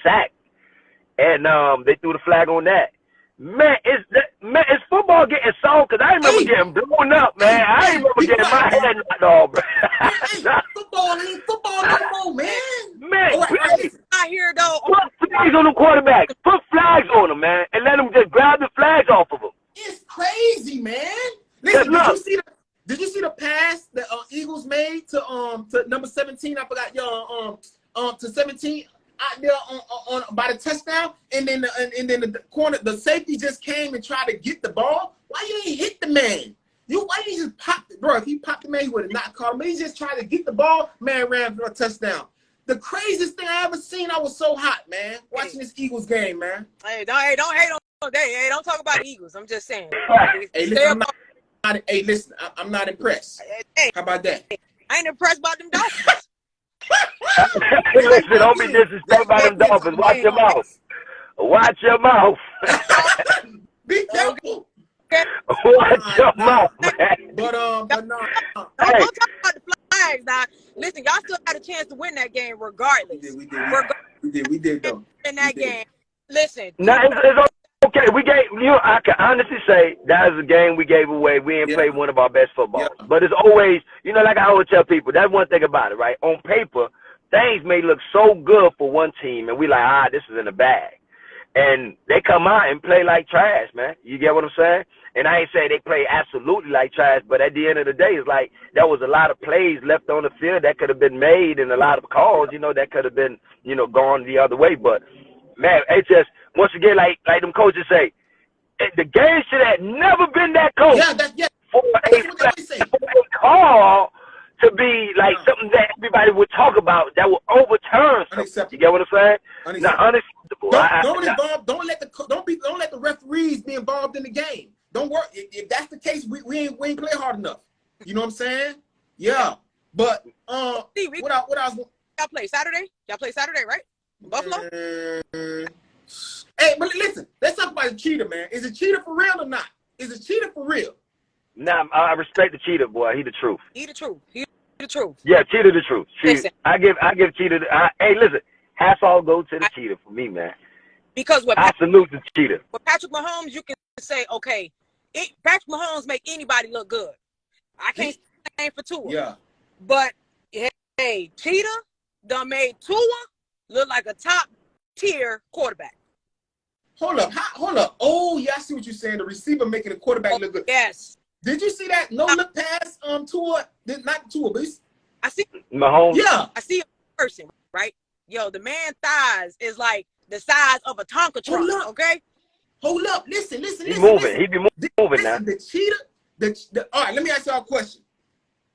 sacked and they threw the flag on that. Man, is football getting soft? Because I remember getting blown up, man. I remember getting my head knocked off, bro. Football ain't football no more, man. Man, please. I hear though. Put flags on the quarterback. Put flags on them, man, and let them just grab the flags off of them. It's crazy, man. Listen, did you see the pass that Eagles made to number 17? I forgot to 17 out there on by the touchdown, and then the corner, the safety just came and tried to get the ball. Why you ain't hit the man? Why you just pop it, bro? If he popped the man, he would have not caught him. He just tried to get the ball. Man ran for a touchdown. The craziest thing I ever seen. I was so hot, man, watching this Eagles game, man. Hey, don't hate on. Hey, don't talk about the Eagles. I'm just saying. Hey, listen, listen, I'm not impressed. Hey, how about that? I ain't impressed about them Dolphins. Listen, don't be disrespected by them Dolphins. Watch your mouth. Watch your mouth. Be careful. Watch your mouth, man. But no. Don't talk about the Flags now. Listen, y'all still had a chance to win that game regardless. We did though. In that game. Listen. No, it's okay. We gave I can honestly say that is a game we gave away. We didn't play one of our best football. Yeah. But it's always, like I always tell people, that's one thing about it, right? On paper, things may look so good for one team, and we like, this is in the bag. And they come out and play like trash, man. You get what I'm saying? And I ain't saying they play absolutely like trash, but at the end of the day, it's like there was a lot of plays left on the field that could have been made, and a lot of calls, that could have been, gone the other way. But, man, it's just, once again, like them coaches say, the game should have never been that close. Yeah, for a call to be like something that everybody would talk about that will overturn something. You get what I'm saying? Unacceptable. Don't let the referees be involved in the game. Don't worry. If that's the case, we ain't play hard enough. You know what I'm saying? Yeah. But what else? Y'all play Saturday? Y'all play Saturday, right? Buffalo? Hey, but listen, let's talk about the cheater, man. Is it cheater for real or not? Is it cheater for real? Nah, I respect the cheater, boy. He the truth. He the truth. He the truth. Yeah, cheater the truth. Listen. I give cheater. Hey, listen, hats all go to the cheater for me, man. Because I salute the cheater. With Patrick Mahomes, you can say, okay, Patrick Mahomes make anybody look good. I can't say for Tua. Yeah. But hey, cheater done made Tua look like a top tier quarterback. Hold up. Oh, yeah, I see what you're saying. The receiver making the quarterback look good. Yes. Did you see that no-look pass Tua? Not Tua, but I see Mahomes. Yeah. I see a person, right? Yo, the man thighs is like the size of a Tonka truck, okay? Hold up. Listen. He moving. He be moving now. The cheater, all right, let me ask y'all a question.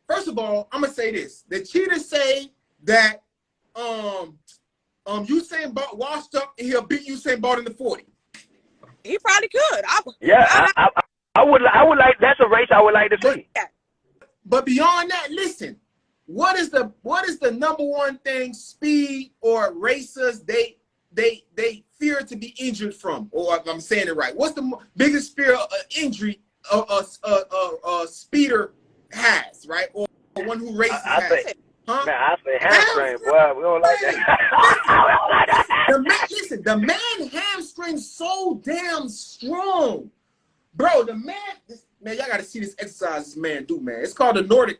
First of all, I'm going to say this. The cheaters say that Usain Bolt washed up and he'll beat Usain Bolt in the 40. He probably could. I would like. That's a race I would like to see. But beyond that, listen. What is the number one thing speed or racers they fear to be injured from? Or if I'm saying it right, what's the biggest fear of injury a speeder has, right? Or one who races has? Huh? Man, I say hamstring, boy. We don't like that. The man hamstring's so damn strong, bro. The man, y'all gotta see this exercise this man do, man. It's called the Nordic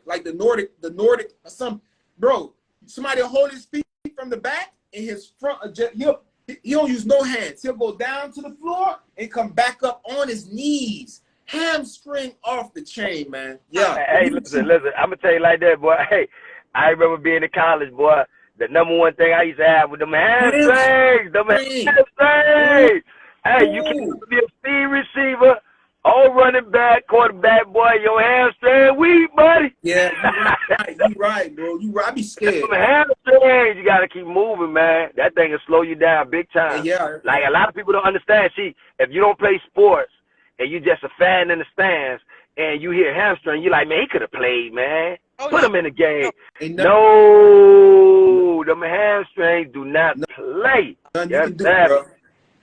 or something, bro. Somebody will hold his feet from the back and his front. He don't use no hands. He'll go down to the floor and come back up on his knees. Hamstring off the chain, man. Yeah. Hey, listen. I'm gonna tell you like that, boy. Hey. I remember being in college, boy. The number one thing I used to have with them hamstrings. Hey, you can't be a speed receiver, all running back, quarterback, boy. Your hamstring weak, buddy. Yeah, you right, bro. You right. I be scared. Them hamstrings, you gotta keep moving, man. That thing will slow you down big time. Yeah. Like a lot of people don't understand. See, if you don't play sports and you just a fan in the stands and you hear hamstring, you like, man, he could have played, man. Put him in the game. No, them hamstrings do not play. Nothing you can do, bro.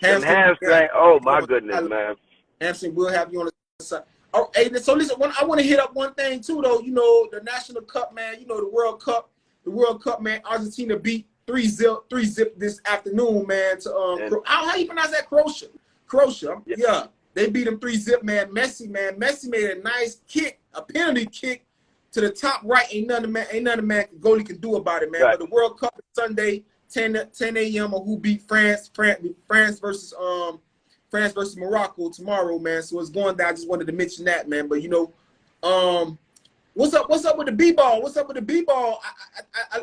Hamstring, oh my goodness, man. Hamstring will have you on the side. Oh, hey, so listen, I want to hit up one thing too, though. The National Cup, man. The World Cup. The World Cup, man. Argentina beat 3-0 this afternoon, man. To how you pronounce that? Croatia. Yeah. They beat them 3-0, man. Messi made a nice kick, a penalty kick to the top right. Ain't nothing goalie can do about it, man. Right. But the World Cup is Sunday, 10 a.m. or who beat France versus Morocco tomorrow, man. So it's going down. I just wanted to mention that, man. But what's up with the B-ball?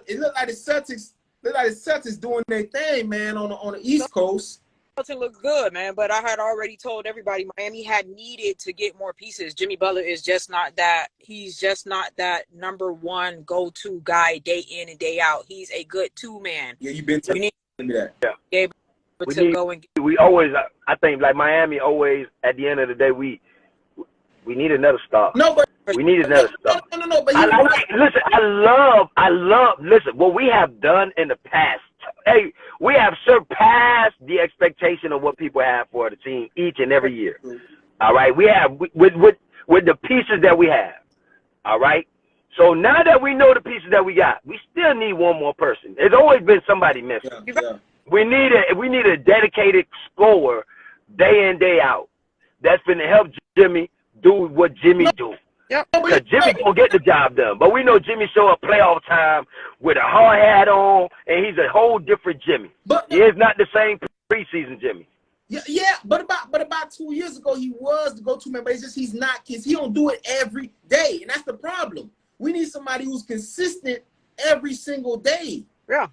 It looked like the Celtics Look like the Celtics doing their thing, man, on the East Coast. Hamilton looked good, man, but I had already told everybody Miami had needed to get more pieces. Jimmy Butler is just not that. He's just not that number one go-to guy day in and day out. He's a good two-man. Yeah, you've been telling me that. Yeah. We always, I think, like Miami always, at the end of the day, we need another star. No, but we need another star. No. But listen, I love. Listen, what we have done in the past. Hey, we have surpassed the expectation of what people have for the team each and every year. All right, we have with the pieces that we have. All right. So now that we know the pieces that we got, we still need one more person. There's always been somebody missing. Yeah. We need a dedicated scorer day in, day out. That's going to help Jimmy do what Jimmy do. Yep. Because Jimmy gonna get the job done. But we know Jimmy show up playoff time with a hard hat on, and he's a whole different Jimmy. But he is not the same preseason Jimmy. Yeah. But about 2 years ago, he was the go-to man. But it's just he's not. Cause he don't do it every day, and that's the problem. We need somebody who's consistent every single day. Yeah.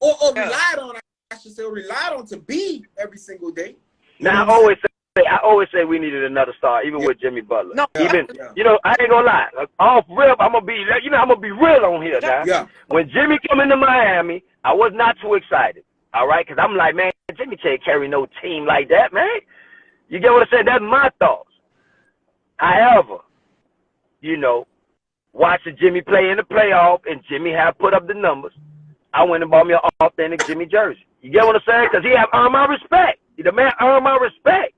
Or relied on. I should say relied on to be every single day. Now I always say we needed another star, even with Jimmy Butler. No, you know, I ain't gonna lie. Off rip, I'm gonna be real on here now. Yeah. When Jimmy come into Miami, I was not too excited. All right, because I'm like, man, Jimmy can't carry no team like that, man. You get what I said? That's my thoughts. However, you know, watching Jimmy play in the playoff and Jimmy have put up the numbers, I went and bought me an authentic Jimmy jersey. You get what I'm saying? Because he have earned my respect. The man earned my respect.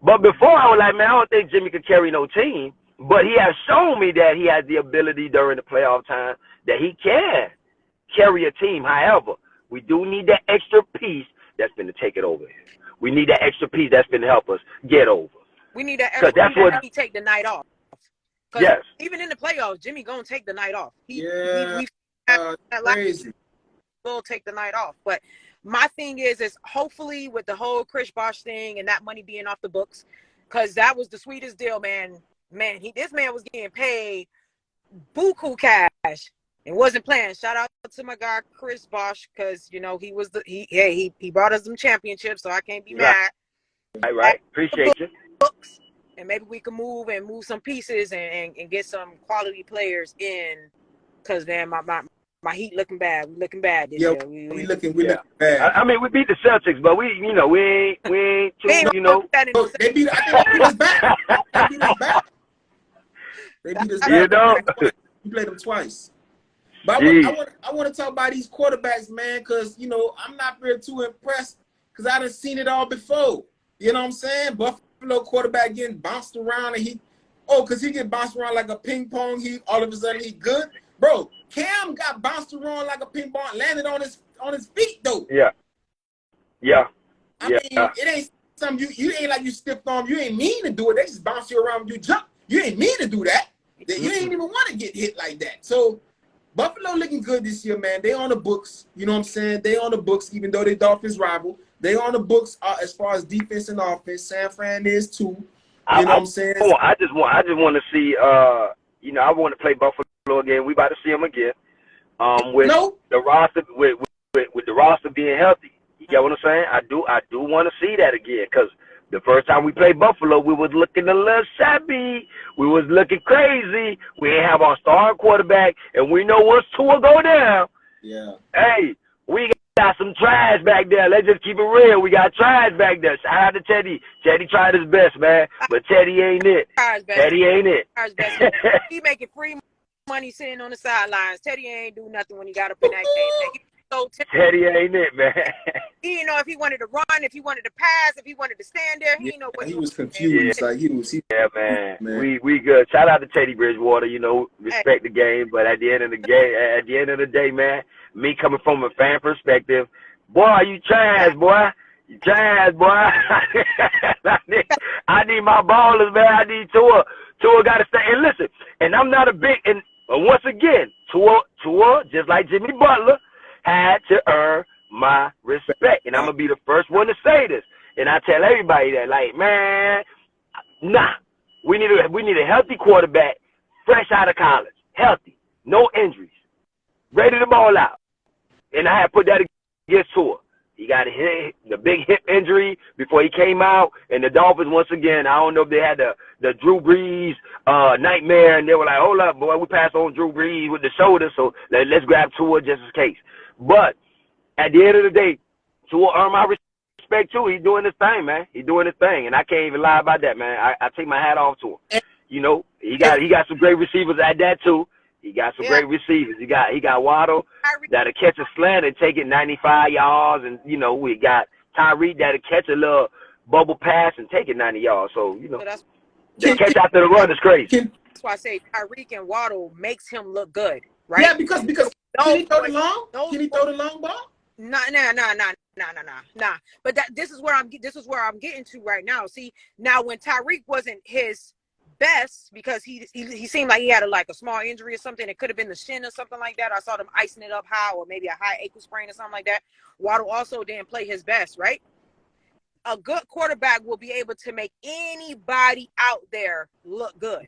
But before, I was like, man, I don't think Jimmy could carry no team. But he has shown me that he has the ability during the playoff time that he can carry a team. However, we do need that extra piece that's going to take it over. We need that extra piece that's going to help us get over. We need that extra piece that he take the night off. Yes. Even in the playoffs, Jimmy going to take the night off. Crazy. Will take the night off. But my thing is hopefully with the whole Chris Bosh thing and that money being off the books, because that was the sweetest deal, man. This man was getting paid buku cash and wasn't playing. Shout out to my guy Chris Bosh, because you know he brought us some championships, so I can't be mad. Right. Appreciate you. Books, and maybe we can move some pieces and get some quality players in, because man, my Heat looking bad. We looking bad this year. We looking bad. I mean, we beat the Celtics, but we ain't too, you know. They beat us back. They beat us back. You know. We played them twice. But I want to talk about these quarterbacks, man, because, you know, I'm not really too impressed because I done seen it all before. You know what I'm saying? Buffalo quarterback getting bounced around, and because he get bounced around like a ping pong, all of a sudden he good. Bro, Cam got bounced around like a ping pong, landed on his feet though. Yeah. I mean, it ain't something you ain't like you stiffed arm. You ain't mean to do it. They just bounce you around when you jump. You ain't mean to do that. You ain't even want to get hit like that. So Buffalo looking good this year, man. They on the books. You know what I'm saying? They on the books, even though they Dolphins rival. They on the books as far as defense and offense. San Fran is too. You know what I'm saying? I just want to see. You know, I want to play Buffalo again. We about to see them again. With the roster, with the roster being healthy. You get what I'm saying? I do want to see that again, because the first time we played Buffalo, we was looking a little shabby. We was looking crazy. We didn't have our starting quarterback, and we know once Tua go down. Yeah. Hey, we got some trash back there. Let's just keep it real. We got trash back there. Shout out to Teddy. Teddy tried his best, man, but Teddy ain't it. Teddy ain't it. He making free money sitting on the sidelines. Teddy ain't do nothing when he got up in that game. So Teddy ain't it, man. He didn't know if he wanted to run, if he wanted to pass, if he wanted to stand there. He didn't know what he was confused. Yeah. Like he was. Man. We good. Shout out to Teddy Bridgewater. You know, respect the game, but at the end of the day, man, me coming from a fan perspective, boy, you trash, boy. You trash, boy. I need my ballers, man. I need Tua. Tua got to stay. And listen, and I'm not a big, and once again, Tua, just like Jimmy Butler, had to earn my respect. And I'm going to be the first one to say this. And I tell everybody that, like, man, we need a healthy quarterback, fresh out of college, healthy, no injuries, ready to ball out. And I had put that against Tua. He got the big hip injury before he came out, and the Dolphins, once again, I don't know if they had the Drew Brees nightmare, and they were like, hold up, boy, we passed on Drew Brees with the shoulder, so let's grab Tua just in case. But at the end of the day, Tua earned my respect, too. He's doing his thing, man. He's doing his thing, and I can't even lie about that, man. I take my hat off to him. You know, he got some great receivers at that, too. He got some great receivers. He got Waddle that'll catch a slant and take it 95 yards. And, you know, we got Tyreek that'll catch a little bubble pass and take it 90 yards. So, you know, the catch after the run is crazy. That's why I say Tyreek and Waddle makes him look good, right? Yeah, because can he throw the long? Can he throw the long ball? Nah. But this is where I'm getting to right now. See, now when Tyreek wasn't his best, because he seemed like he had a small injury or something. It could have been the shin or something like that. I saw them icing it up high, or maybe a high ankle sprain or something like that. Waddle also didn't play his best, right? A good quarterback will be able to make anybody out there look good.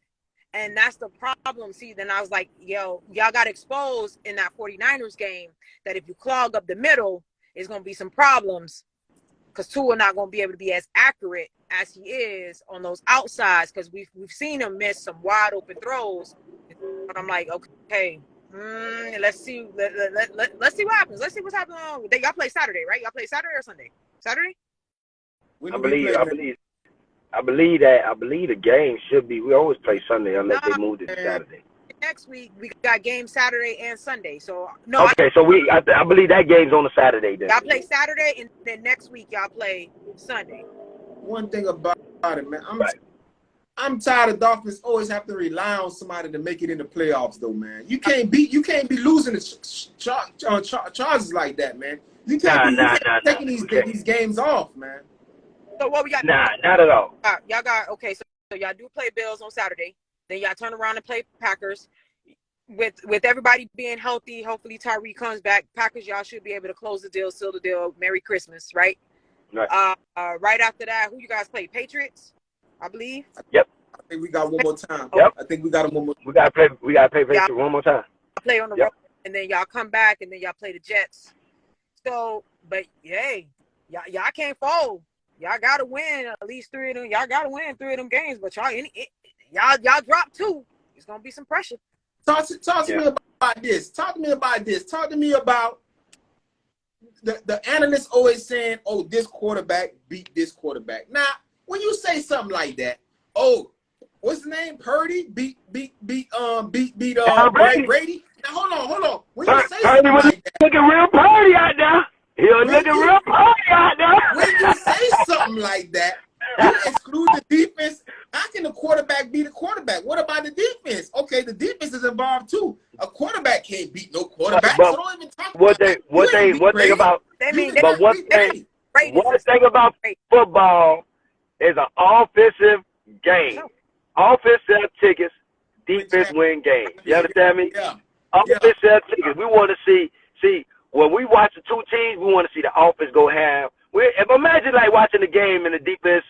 And that's the problem. See, then I was like, yo, y'all got exposed in that 49ers game that if you clog up the middle, it's going to be some problems, because Tua not going to be able to be as accurate as he is on those outsides, because we've seen him miss some wide open throws. But I'm like, okay, let's see. Let's see what happens. Let's see what's happening. Y'all play Saturday, right? Y'all play Saturday or Sunday? Saturday? I believe the game should be. We always play Sunday unless they moved it to Saturday. Next week we got games Saturday and Sunday. So no. Okay, so I believe that game's on a Saturday then. Y'all play Saturday, and then next week y'all play Sunday. One thing about it, man, I'm tired of Dolphins always have to rely on somebody to make it in the playoffs, though, man. You can't be losing the charges like that, man. You can't be taking these games off, man. So what we got? Not at all. Y'all got okay. So y'all do play Bills on Saturday. Then y'all turn around and play Packers. With everybody being healthy, hopefully Tyreek comes back. Packers, y'all should be able to close the deal, seal the deal. Merry Christmas, right? Right. Right after that, who you guys play? Patriots, I believe. Yep. I think we got one more time. Yep. I think we got one more. We gotta play Patriots one more time. Play on the road, and then y'all come back, and then y'all play the Jets. So, but hey, y'all can't fold. Y'all gotta win at least 3 of them. Y'all gotta win 3 of them games. But y'all drop 2. It's gonna be some pressure. Talk to me about this. Talk to me about this. Talk to me about the analysts always saying, "Oh, this quarterback beat this quarterback." Now, when you say something like that, oh, what's the name? Purdy beat Brady. Now hold on. When you say something like that, looking real Purdy out there. He was looking real Purdy out there. When you say something like that, you exclude the defense. How can the quarterback beat a quarterback? What about the defense? Okay, the defense is involved too. A quarterback can't beat no quarterback. So don't even talk about that. One thing about football is an offensive game. Offensive tickets, defense win games. You understand me? Yeah. Offensive tickets. We want to see when we watch the 2 teams, we want to see the offense go half. Imagine like watching the game and the defense,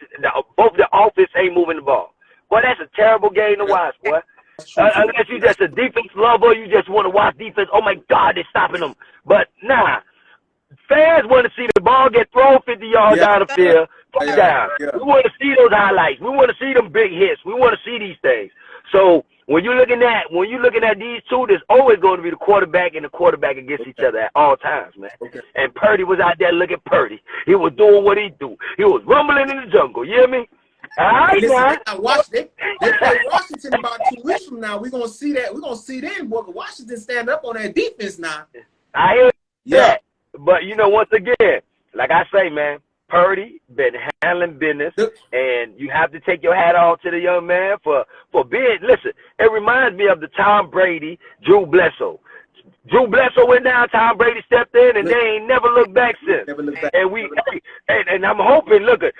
both the offense ain't moving the ball. Boy, that's a terrible game to watch, boy. Unless you just a defense lover, you just want to watch defense. Oh my God, they're stopping them. But nah, fans want to see the ball get thrown 50 yards down the field, down. We want to see those highlights. We want to see them big hits. We want to see these things. So when you're looking at these 2, there's always going to be the quarterback and the quarterback against each other at all times, man. Okay. And Purdy was out there looking Purdy. He was doing what he do. He was rumbling in the jungle. You hear me? All right, they play Washington about 2 weeks from now. We're gonna see that. We're gonna see them. Washington stand up on that defense now. I hear that. But once again, like I say, man, Purdy been handling business, and you have to take your hat off to the young man for being. Listen, it reminds me of the Tom Brady, Drew Bledsoe. Drew Bledsoe went down, Tom Brady stepped in, and they ain't never looked back since. And I'm hoping, I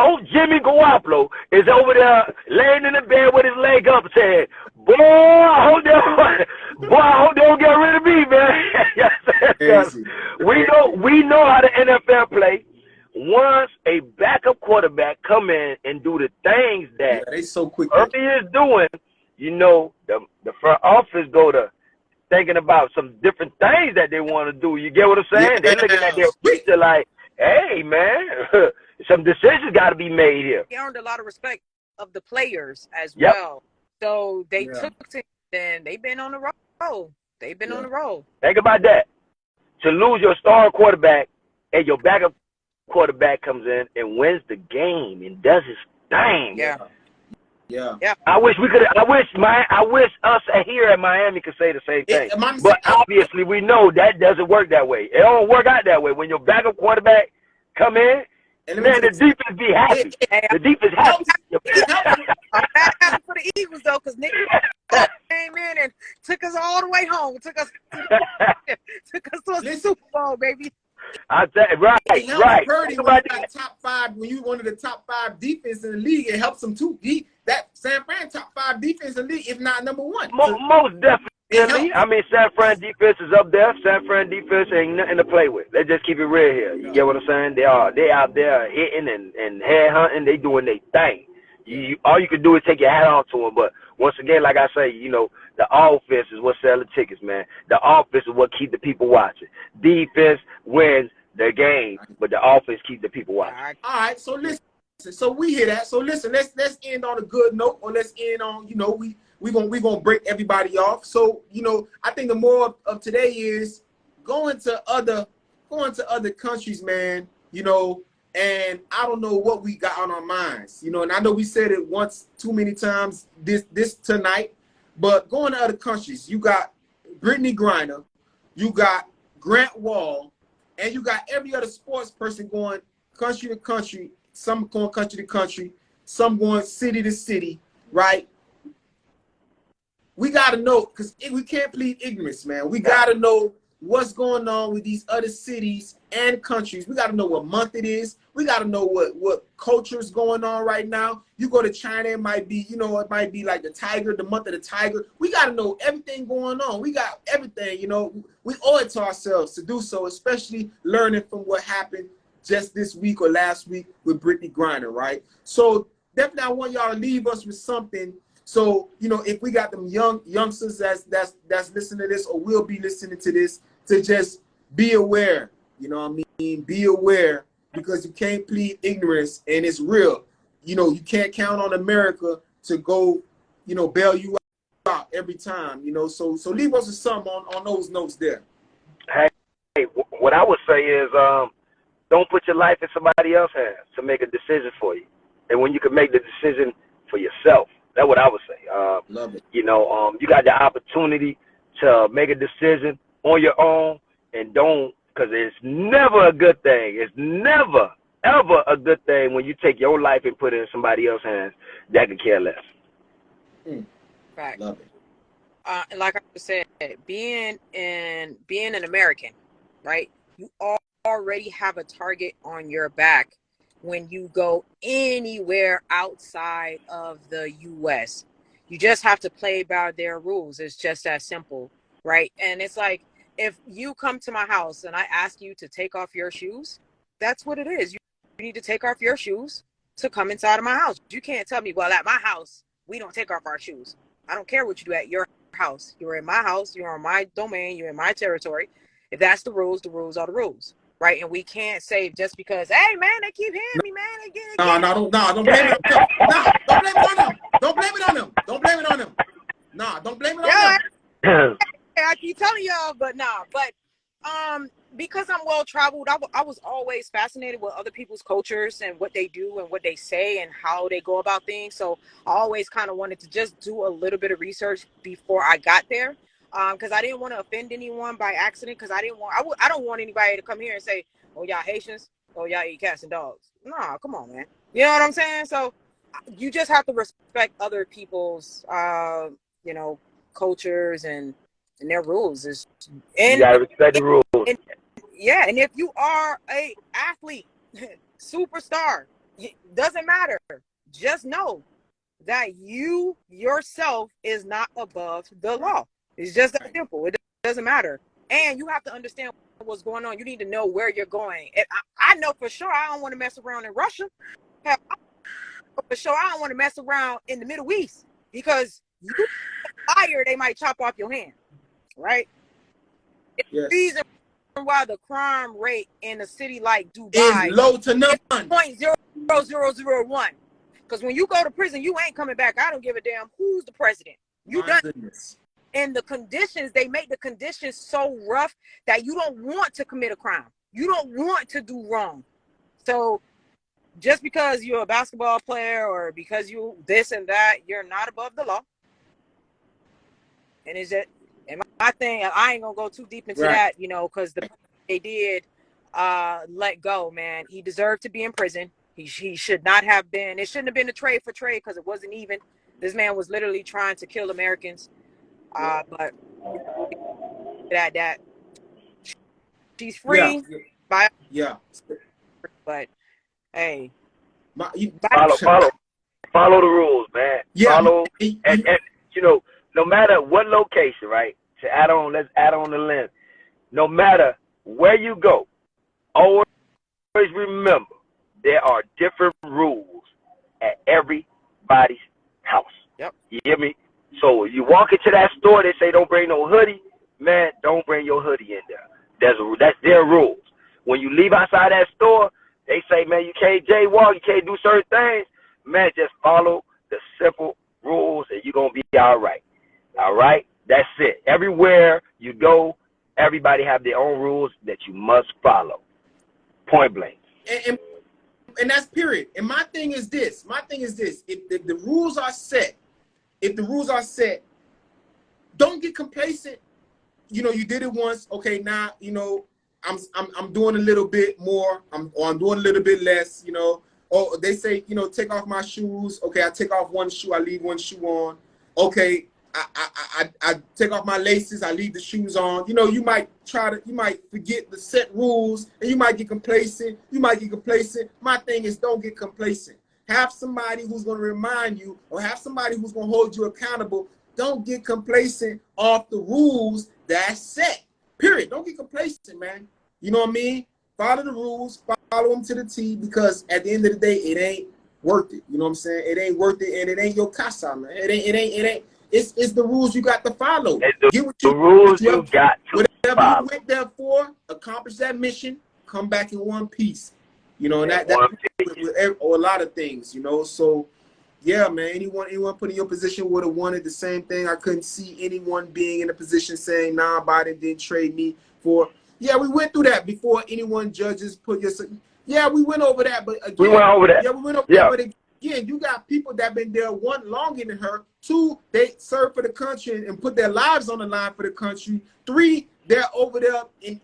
hope Jimmy Garoppolo is over there laying in the bed with his leg up saying, boy, I hope they don't get rid of me, man. we know how the NFL play. Once a backup quarterback come in and do the things that they so quick Irving is doing, the front office go to thinking about some different things that they want to do. You get what I'm saying? Yeah. They're looking at their future like, hey, man, some decisions got to be made here. He earned a lot of respect of the players as well. So they took to him, and they've been on the road. They've been on the road. Think about that. To lose your star quarterback and your backup quarterback comes in and wins the game and does his thing. Yeah. I wish us here at Miami could say the same thing. But obviously we know that doesn't work that way. It don't work out that way. When your backup quarterback come in, man, the defense be happy. The defense happy. I'm not happy for the Eagles though, because Nick came in and took us all the way home. Took us to a Super Bowl, baby. I tell you, right. Purdy was top 5 when you one of the top 5 defense in the league. It helps him too. That San Fran top 5 defense in the league, if not number 1. Most definitely. I mean, San Fran defense is up there. San Fran defense ain't nothing to play with. Let's just keep it real here. You get what I'm saying? They out there hitting and head hunting. They doing their thing. All you can do is take your hat off to them. But once again, like I say, the offense is what sells the tickets, man. The offense is what keep the people watching. Defense wins the game, but the offense keeps the people watching. All right. So listen. So we hear that. So listen. Let's end on a good note, or let's end on we gonna break everybody off. So I think the moral of today is going to other countries, man. And I don't know what we got on our minds, and I know we said it once too many times this tonight, but going to other countries, you got Brittany Griner, you got Grant Wall, and you got every other sports person going country to country, some going country to country, some going city to city, right? We got to know, because we can't plead ignorance, man. We got to know what's going on with these other cities and countries. We got to know what month it is. We got to know what culture is going on right now. You go to China, it might be, it might be like the month of the tiger. We got to know everything going on. We got everything, we owe it to ourselves to do so, especially learning from what happened just this week or last week with Brittany Griner, right? So definitely I want y'all to leave us with something. So, if we got them youngsters that's listening to this or will be listening to this, to just be aware, be aware, because you can't plead ignorance, and it's real. You can't count on America to go, bail you out every time, so leave us with something on those notes there. Hey, what I would say is, don't put your life in somebody else's hands to make a decision for you. And when you can make the decision for yourself, that's what I would say. Love it. You got the opportunity to make a decision on your own, and don't, because it's never a good thing. It's never, ever a good thing when you take your life and put it in somebody else's hands that could care less. Fact. Love it. Like I said, being an American, right? You already have a target on your back when you go anywhere outside of the U.S. You just have to play by their rules. It's just that simple, right? And it's like, if you come to my house and I ask you to take off your shoes, that's what it is. You need to take off your shoes to come inside of my house. You can't tell me, well, at my house, we don't take off our shoes. I don't care what you do at your house. You're in my house. You're on my domain. You're in my territory. If that's the rules are the rules. Right, and we can't say just because, hey man, they keep hitting me, man. Don't blame it on them. Don't blame it on them. Don't blame it on them. Don't blame it on them. Don't blame it on them. I keep telling y'all, but because I'm well traveled, I was always fascinated with other people's cultures and what they do and what they say and how they go about things. So I always kind of wanted to just do a little bit of research before I got there. Because I didn't want to offend anyone by accident. Because I don't want anybody to come here and say, "Oh, y'all Haitians. Oh, y'all eat cats and dogs." Nah, come on, man. You know what I'm saying? So you just have to respect other people's, cultures and their rules. You gotta respect the rules. And if you are a athlete, superstar, it doesn't matter. Just know that you yourself is not above the law. It's just that simple. It doesn't matter. And you have to understand what's going on. You need to know where you're going. I know for sure I don't want to mess around in Russia. For sure I don't want to mess around in the Middle East, because you liar, they might chop off your hand. right? It's the Yes. reason why the crime rate in a city like Is Dubai low to none. is 0.0001. Because when you go to prison, you ain't coming back. I don't give a damn who's the president. You My done. goodness. And the conditions, they make the conditions so rough that you don't want to commit a crime. You don't want to do wrong. So just because you're a basketball player or because you this and that, you're not above the law. And is it? And my thing, I ain't gonna go too deep into that, you know, because they did let go, man. He deserved to be in prison. He should not have been. It shouldn't have been a trade for trade because it wasn't even. This man was literally trying to kill Americans. But that she's free. Yeah. But hey, Follow the rules, man. Yeah. Follow and you know, no matter what location, right? Let's add on the lens. No matter where you go, always remember there are different rules at everybody's house. Yep. You hear me? So you walk into that store, they say don't bring no hoodie. Man, don't bring your hoodie in there. That's their rules. When you leave outside that store, they say, man, you can't jaywalk, you can't do certain things. Man, just follow the simple rules and you're going to be all right. All right? That's it. Everywhere you go, everybody have their own rules that you must follow. Point blank. And that's period. And my thing is this. If the rules are set, don't get complacent. You know, you did it once. Okay, now, you know, I'm doing a little bit more. I'm doing a little bit less, you know. Oh, they say, you know, take off my shoes. Okay, I take off one shoe, I leave one shoe on. Okay, I take off my laces, I leave the shoes on. You know, you might forget the set rules and you might get complacent. My thing is don't get complacent. Have somebody who's going to remind you or have somebody who's going to hold you accountable. Don't get complacent off the rules that's set. Period. Don't get complacent, man. You know what I mean? Follow the rules, follow them to the T, because at the end of the day, it ain't worth it. You know what I'm saying? It ain't worth it, and it ain't your casa, man. It ain't. It's the rules you got to follow. Get what the rules you got to whatever follow. you went there for, accomplish that mission, come back in one piece. You know, and that with a lot of things, you know. So, yeah, man, anyone put in your position would have wanted the same thing. I couldn't see anyone being in a position saying, nah, Biden didn't trade me for. Yeah, we went through that before anyone judges put your. Yeah, we went over that, but again, we went over that. Yeah, we went over that, but again, you got people that been there, one, longer than her. Two, they serve for the country and put their lives on the line for the country. Three, they're over there and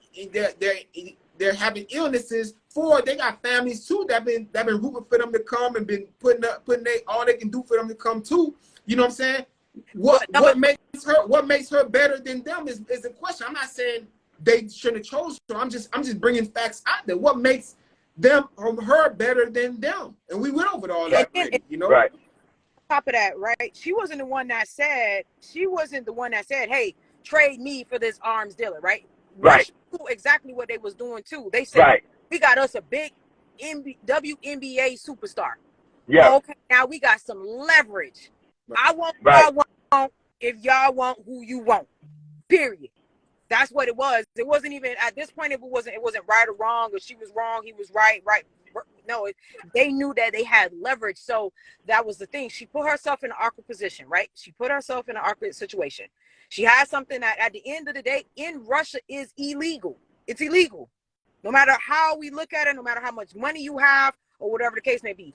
they're having illnesses. Four, they got families too that been rooting for them to come and been putting all they can do for them to come too. You know what I'm saying? What makes her better than them is the question. I'm not saying they shouldn't have chosen her. I'm just bringing facts out there. What makes her better than them? And we went over all that already, you know. Right. On top of that, right? She wasn't the one that said, hey, trade me for this arms dealer, right? Right. She knew exactly what they was doing too. They said, we got us a big WNBA superstar. Yeah. Okay, now we got some leverage. Right. I want what I want if y'all want who you want. Period. That's what it was. It wasn't even at this point. It wasn't right or wrong, or she was wrong, he was right. No, they knew that they had leverage. So that was the thing. She put herself in an awkward position, right? She put herself in an awkward situation. She had something that at the end of the day in Russia is illegal. It's illegal. No matter how we look at it, no matter how much money you have or whatever the case may be.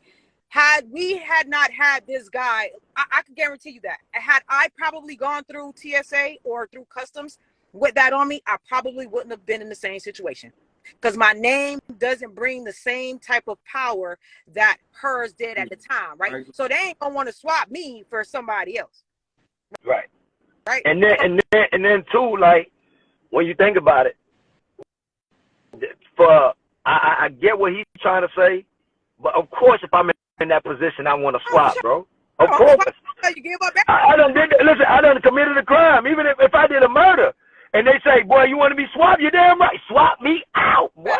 Had we not had this guy, I can guarantee you that. Had I probably gone through TSA or through customs with that on me, I probably wouldn't have been in the same situation. Because my name doesn't bring the same type of power that hers did at the time, right? So they ain't gonna want to swap me for somebody else. Right. Right. And then too, like when you think about it, I get what he's trying to say, but of course if I'm in that position, I want to swap, bro. Of course. You give up. I done committed a crime, even if I did a murder. And they say, boy, you want to be swapped? You're damn right. Swap me out. What?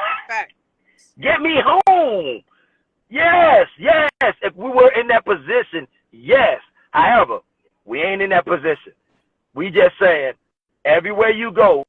Get me home. Yes. If we were in that position, yes. However, we ain't in that position. We just saying, Everywhere you go,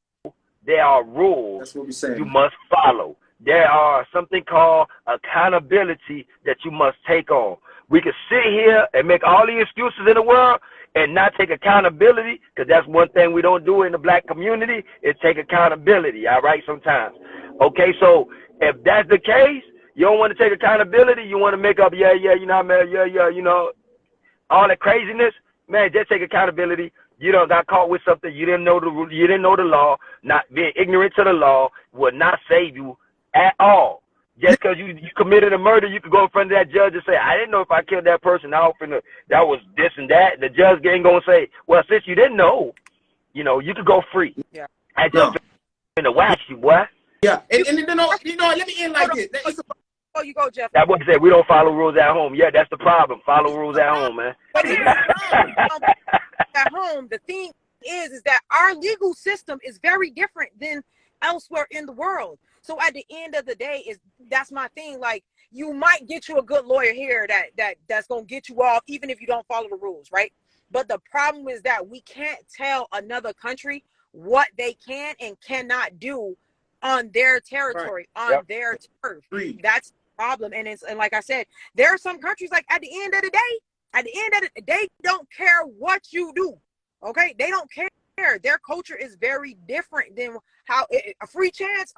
there are rules That's what we're saying. you must follow. There are something called accountability that you must take on. We can sit here and make all the excuses in the world and not take accountability, because that's one thing we don't do in the black community, is take accountability, all right, sometimes. Okay, so if that's the case, you don't want to take accountability, you want to make up, you know, man, you know, all that craziness, man, just take accountability. You done got caught with something, you didn't know the law, not being ignorant to the law will not save you at all. Just because you committed a murder, you could go in front of that judge and say, I didn't know if I killed that person, that was this and that. The judge ain't going to say, well, since you didn't know, you know, you could go free. Yeah. I just in the wax you, boy. Yeah, and you know, let me end like this. Oh, you go, Jeff. That boy said we don't follow rules at home. Yeah, that's the problem. Follow rules at home, man. But at home, the thing is that our legal system is very different than elsewhere in the world. So at the end of the day, that's my thing. Like, you might get you a good lawyer here that's gonna get you off, even if you don't follow the rules, right? But the problem is that we can't tell another country what they can and cannot do on their territory, on their turf. That's the problem. And like I said, there are some countries, like, at the end of the day, they don't care what you do. Okay, they don't care. Their culture is very different than how a free chance.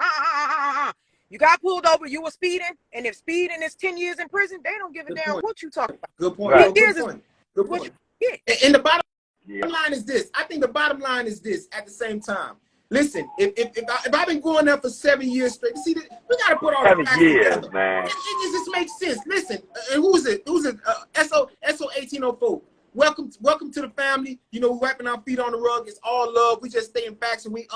You got pulled over, you were speeding, and if speeding is 10 years in prison, they don't give a damn what you talking about. Good point. Right. Good What point. you get. And the bottom line is this. I think the bottom line is this. At the same time, listen. If I've been going there for 7 years straight, see, we gotta put all the facts together, man. It just makes sense. Listen, and who's it? SO 1804. Welcome to the family. You know, we're wiping our feet on the rug. It's all love. We just stay in facts, and we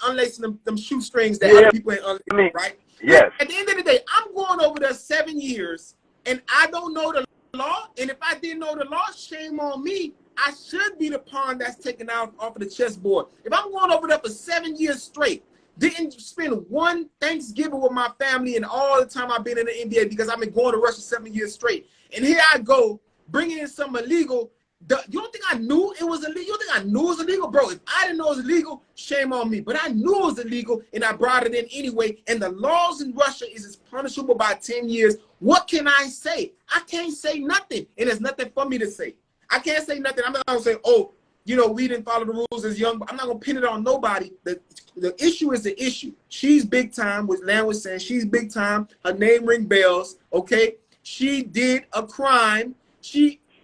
unlacing them shoestrings that other people ain't unlacing, right? Yes. At the end of the day, I'm going over there 7 years, and I don't know the law. And if I didn't know the law, shame on me. I should be the pawn that's taken out off of the chessboard. If I'm going over there for 7 years straight, didn't spend one Thanksgiving with my family and all the time I've been in the NBA because I've been going to Russia 7 years straight, and here I go, bringing in some illegal. You don't think I knew it was illegal? You don't think I knew it was illegal? Bro, if I didn't know it was illegal, shame on me. But I knew it was illegal, and I brought it in anyway. And the laws in Russia is punishable by 10 years. What can I say? I can't say nothing, and there's nothing for me to say. I can't say nothing. I'm not going to say, oh, you know, we didn't follow the rules as young. I'm not going to pin it on nobody. The issue is the issue. She's big time, what Lan was saying. She's big time. Her name ring bells, okay? She did a crime.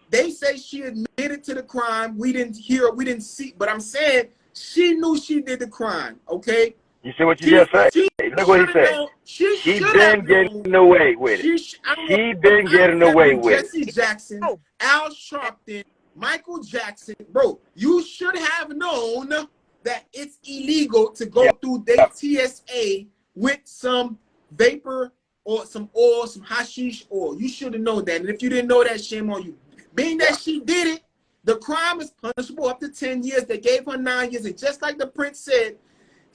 They say she admitted to the crime. We didn't hear, we didn't see, but I'm saying she knew she did the crime, okay? You see what you just said? Look what he said. She been getting away with it. She been getting away with it. Jesse Jackson, Al Sharpton, Michael Jackson. Bro, you should have known that it's illegal to go through their TSA with some vapor or some oil, some hashish oil. You should have known that. And if you didn't know that, shame on you. Being that she did it, the crime is punishable up to 10 years. They gave her 9 years. And just like the prince said,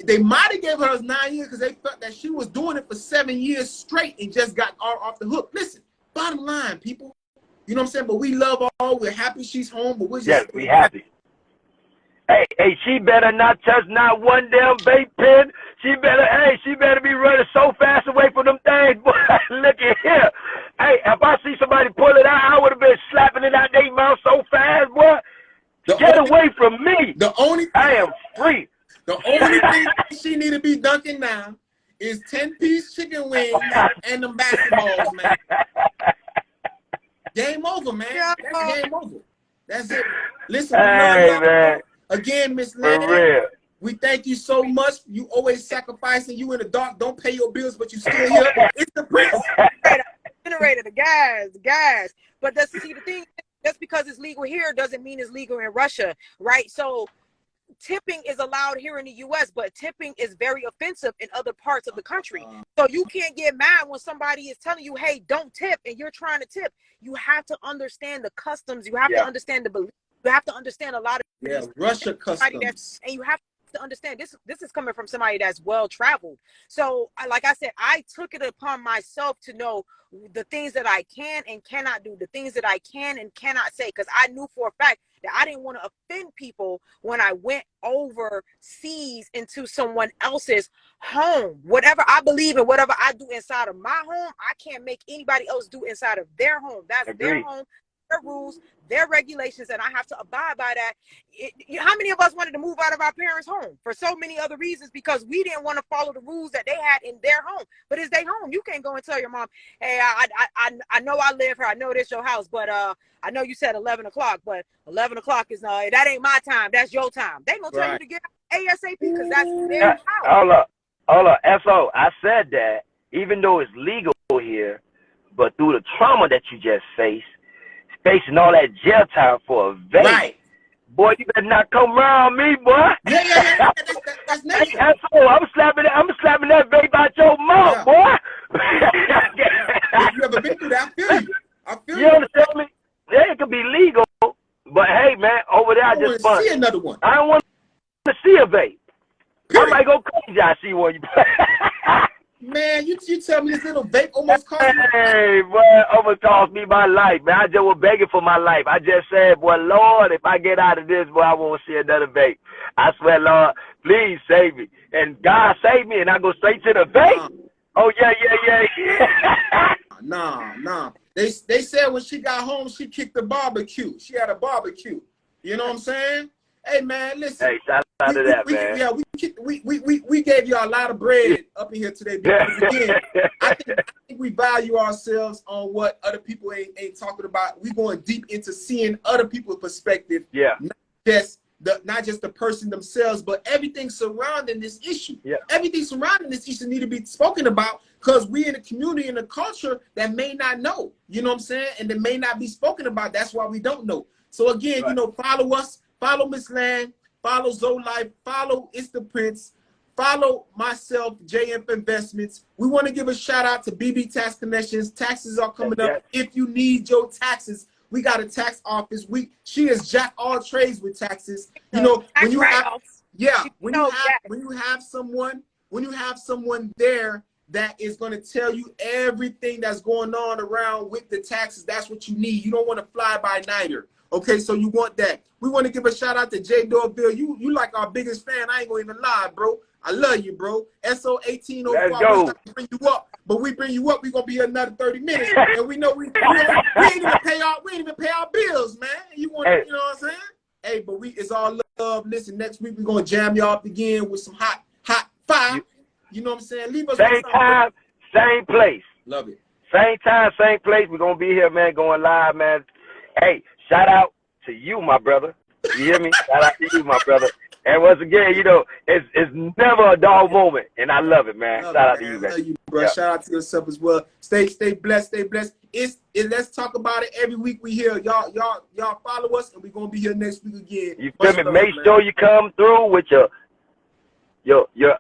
they might have gave her 9 years because they felt that she was doing it for 7 years straight and just got off the hook. Listen, bottom line, people. You know what I'm saying? But we love all. We're happy she's home, but we're just we happy. Hey, she better not touch not one damn vape pen. She better be running so fast away from them things, boy. Look at here. Hey, if I see somebody pull it out, I would have been slapping it out their mouth so fast, boy. Get away from me. I am free. The only thing she need to be dunking now is 10-piece chicken wings and them basketballs, man. Game over, man. That's game over. That's it. Listen, man. Again, Miss Lynn, we thank you so much. You always sacrificing. You in the dark, don't pay your bills, but you still here. It's the prince. Generator, the gas. But the thing, just because it's legal here doesn't mean it's legal in Russia, right? So tipping is allowed here in the U.S., but tipping is very offensive in other parts of the country. So you can't get mad when somebody is telling you, hey, don't tip, and you're trying to tip. You have to understand the customs. You have to understand the belief. You have to understand a lot of Russia customs. And you have to understand this is coming from somebody that's well traveled. So like I said, I took it upon myself to know the things that I can and cannot do, the things that I can and cannot say, because I knew for a fact that I didn't want to offend people when I went overseas into someone else's home. Whatever I believe and whatever I do inside of my home, I can't make anybody else do inside of their home. That's their home, their rules, their regulations, and I have to abide by that. How many of us wanted to move out of our parents' home for so many other reasons because we didn't want to follow the rules that they had in their home? But it's their home. You can't go and tell your mom, hey, I know I live here. I know this your house, but I know you said 11 o'clock, but 11 o'clock is that ain't my time. That's your time. They gonna tell you to get out ASAP because that's their house. Hold up. SO, I said that even though it's legal here, but through the trauma that you just facing all that jail time for a vape. Right. Boy, you better not come around me, boy. Yeah. That's nice. Hey, SO, I'm slapping that vape out your mouth, boy. If you ever been through that, I feel you. You understand me? Yeah, it could be legal, but hey, man, over there I just fun. See another one. I don't want to see a vape. Period. I might go crazy. I see one. Man, you tell me this little vape almost cost me. Hey, boy, almost cost me my life, man. I just was begging for my life. I just said, boy, Lord, if I get out of this, boy, I won't see another vape. I swear, Lord, please save me. And God saved me, and I go straight to the vape. Oh, yeah. Nah. They said when she got home, she kicked the barbecue. She had a barbecue. You know what I'm saying? Hey, man, listen. Hey, shout out to that, man. Yeah, we gave you a lot of bread up in here today because, again, I think we value ourselves on what other people ain't talking about. We're going deep into seeing other people's perspective. Yeah. Not just the person themselves, but everything surrounding this issue. Yeah. Everything surrounding this issue need to be spoken about because we in a community, in a culture that may not know. You know what I'm saying? And that may not be spoken about. That's why we don't know. So, again, follow us. Follow Miss Land, follow Zoe Life, follow It's the Prince, follow myself, JF Investments. We want to give a shout out to BB Tax Connections. Taxes are coming up. If you need your taxes, we got a tax office. She is jack all trades with taxes. You know, when you have someone there that is going to tell you everything that's going on around with the taxes, that's what you need. You don't want to fly by nighter. Okay, so you want that. We want to give a shout out to Jay Dorville. You like our biggest fan. I ain't going to even lie, bro. I love you, bro. SO 1805. Let's go. We bring you up, but we bring you up. We're gonna be here another 30 minutes, and we know we ain't even pay our bills, man. You want, you know what I'm saying? Hey, but it's all love. Listen, next week we're gonna jam y'all up again with some hot fire. You know what I'm saying? Leave us same time, same place. Love it. Same time, same place. We're gonna be here, man. Going live, man. Hey, shout out to you, my brother. You hear me? Shout out to you, my brother. And once again, you know, it's never a dull moment, and I love it, man. Shout out to you, man. Love you, bro. Yeah. Shout out to yourself as well. Stay blessed, stay blessed. Let's talk about it every week. We here, y'all follow us, and we're gonna be here next week again. You feel me? Make sure you come through with your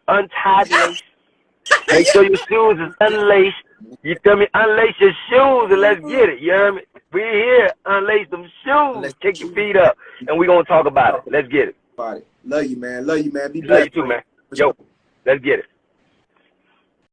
untied lace. Make sure your shoes is unlaced. You feel me? Unlace your shoes and let's get it. You hear me? We here. Unlace them shoes. Kick your feet up, and we gonna talk about it. Let's get it. Love you, man. Be blessed. Love you too, man. Yo, let's get it.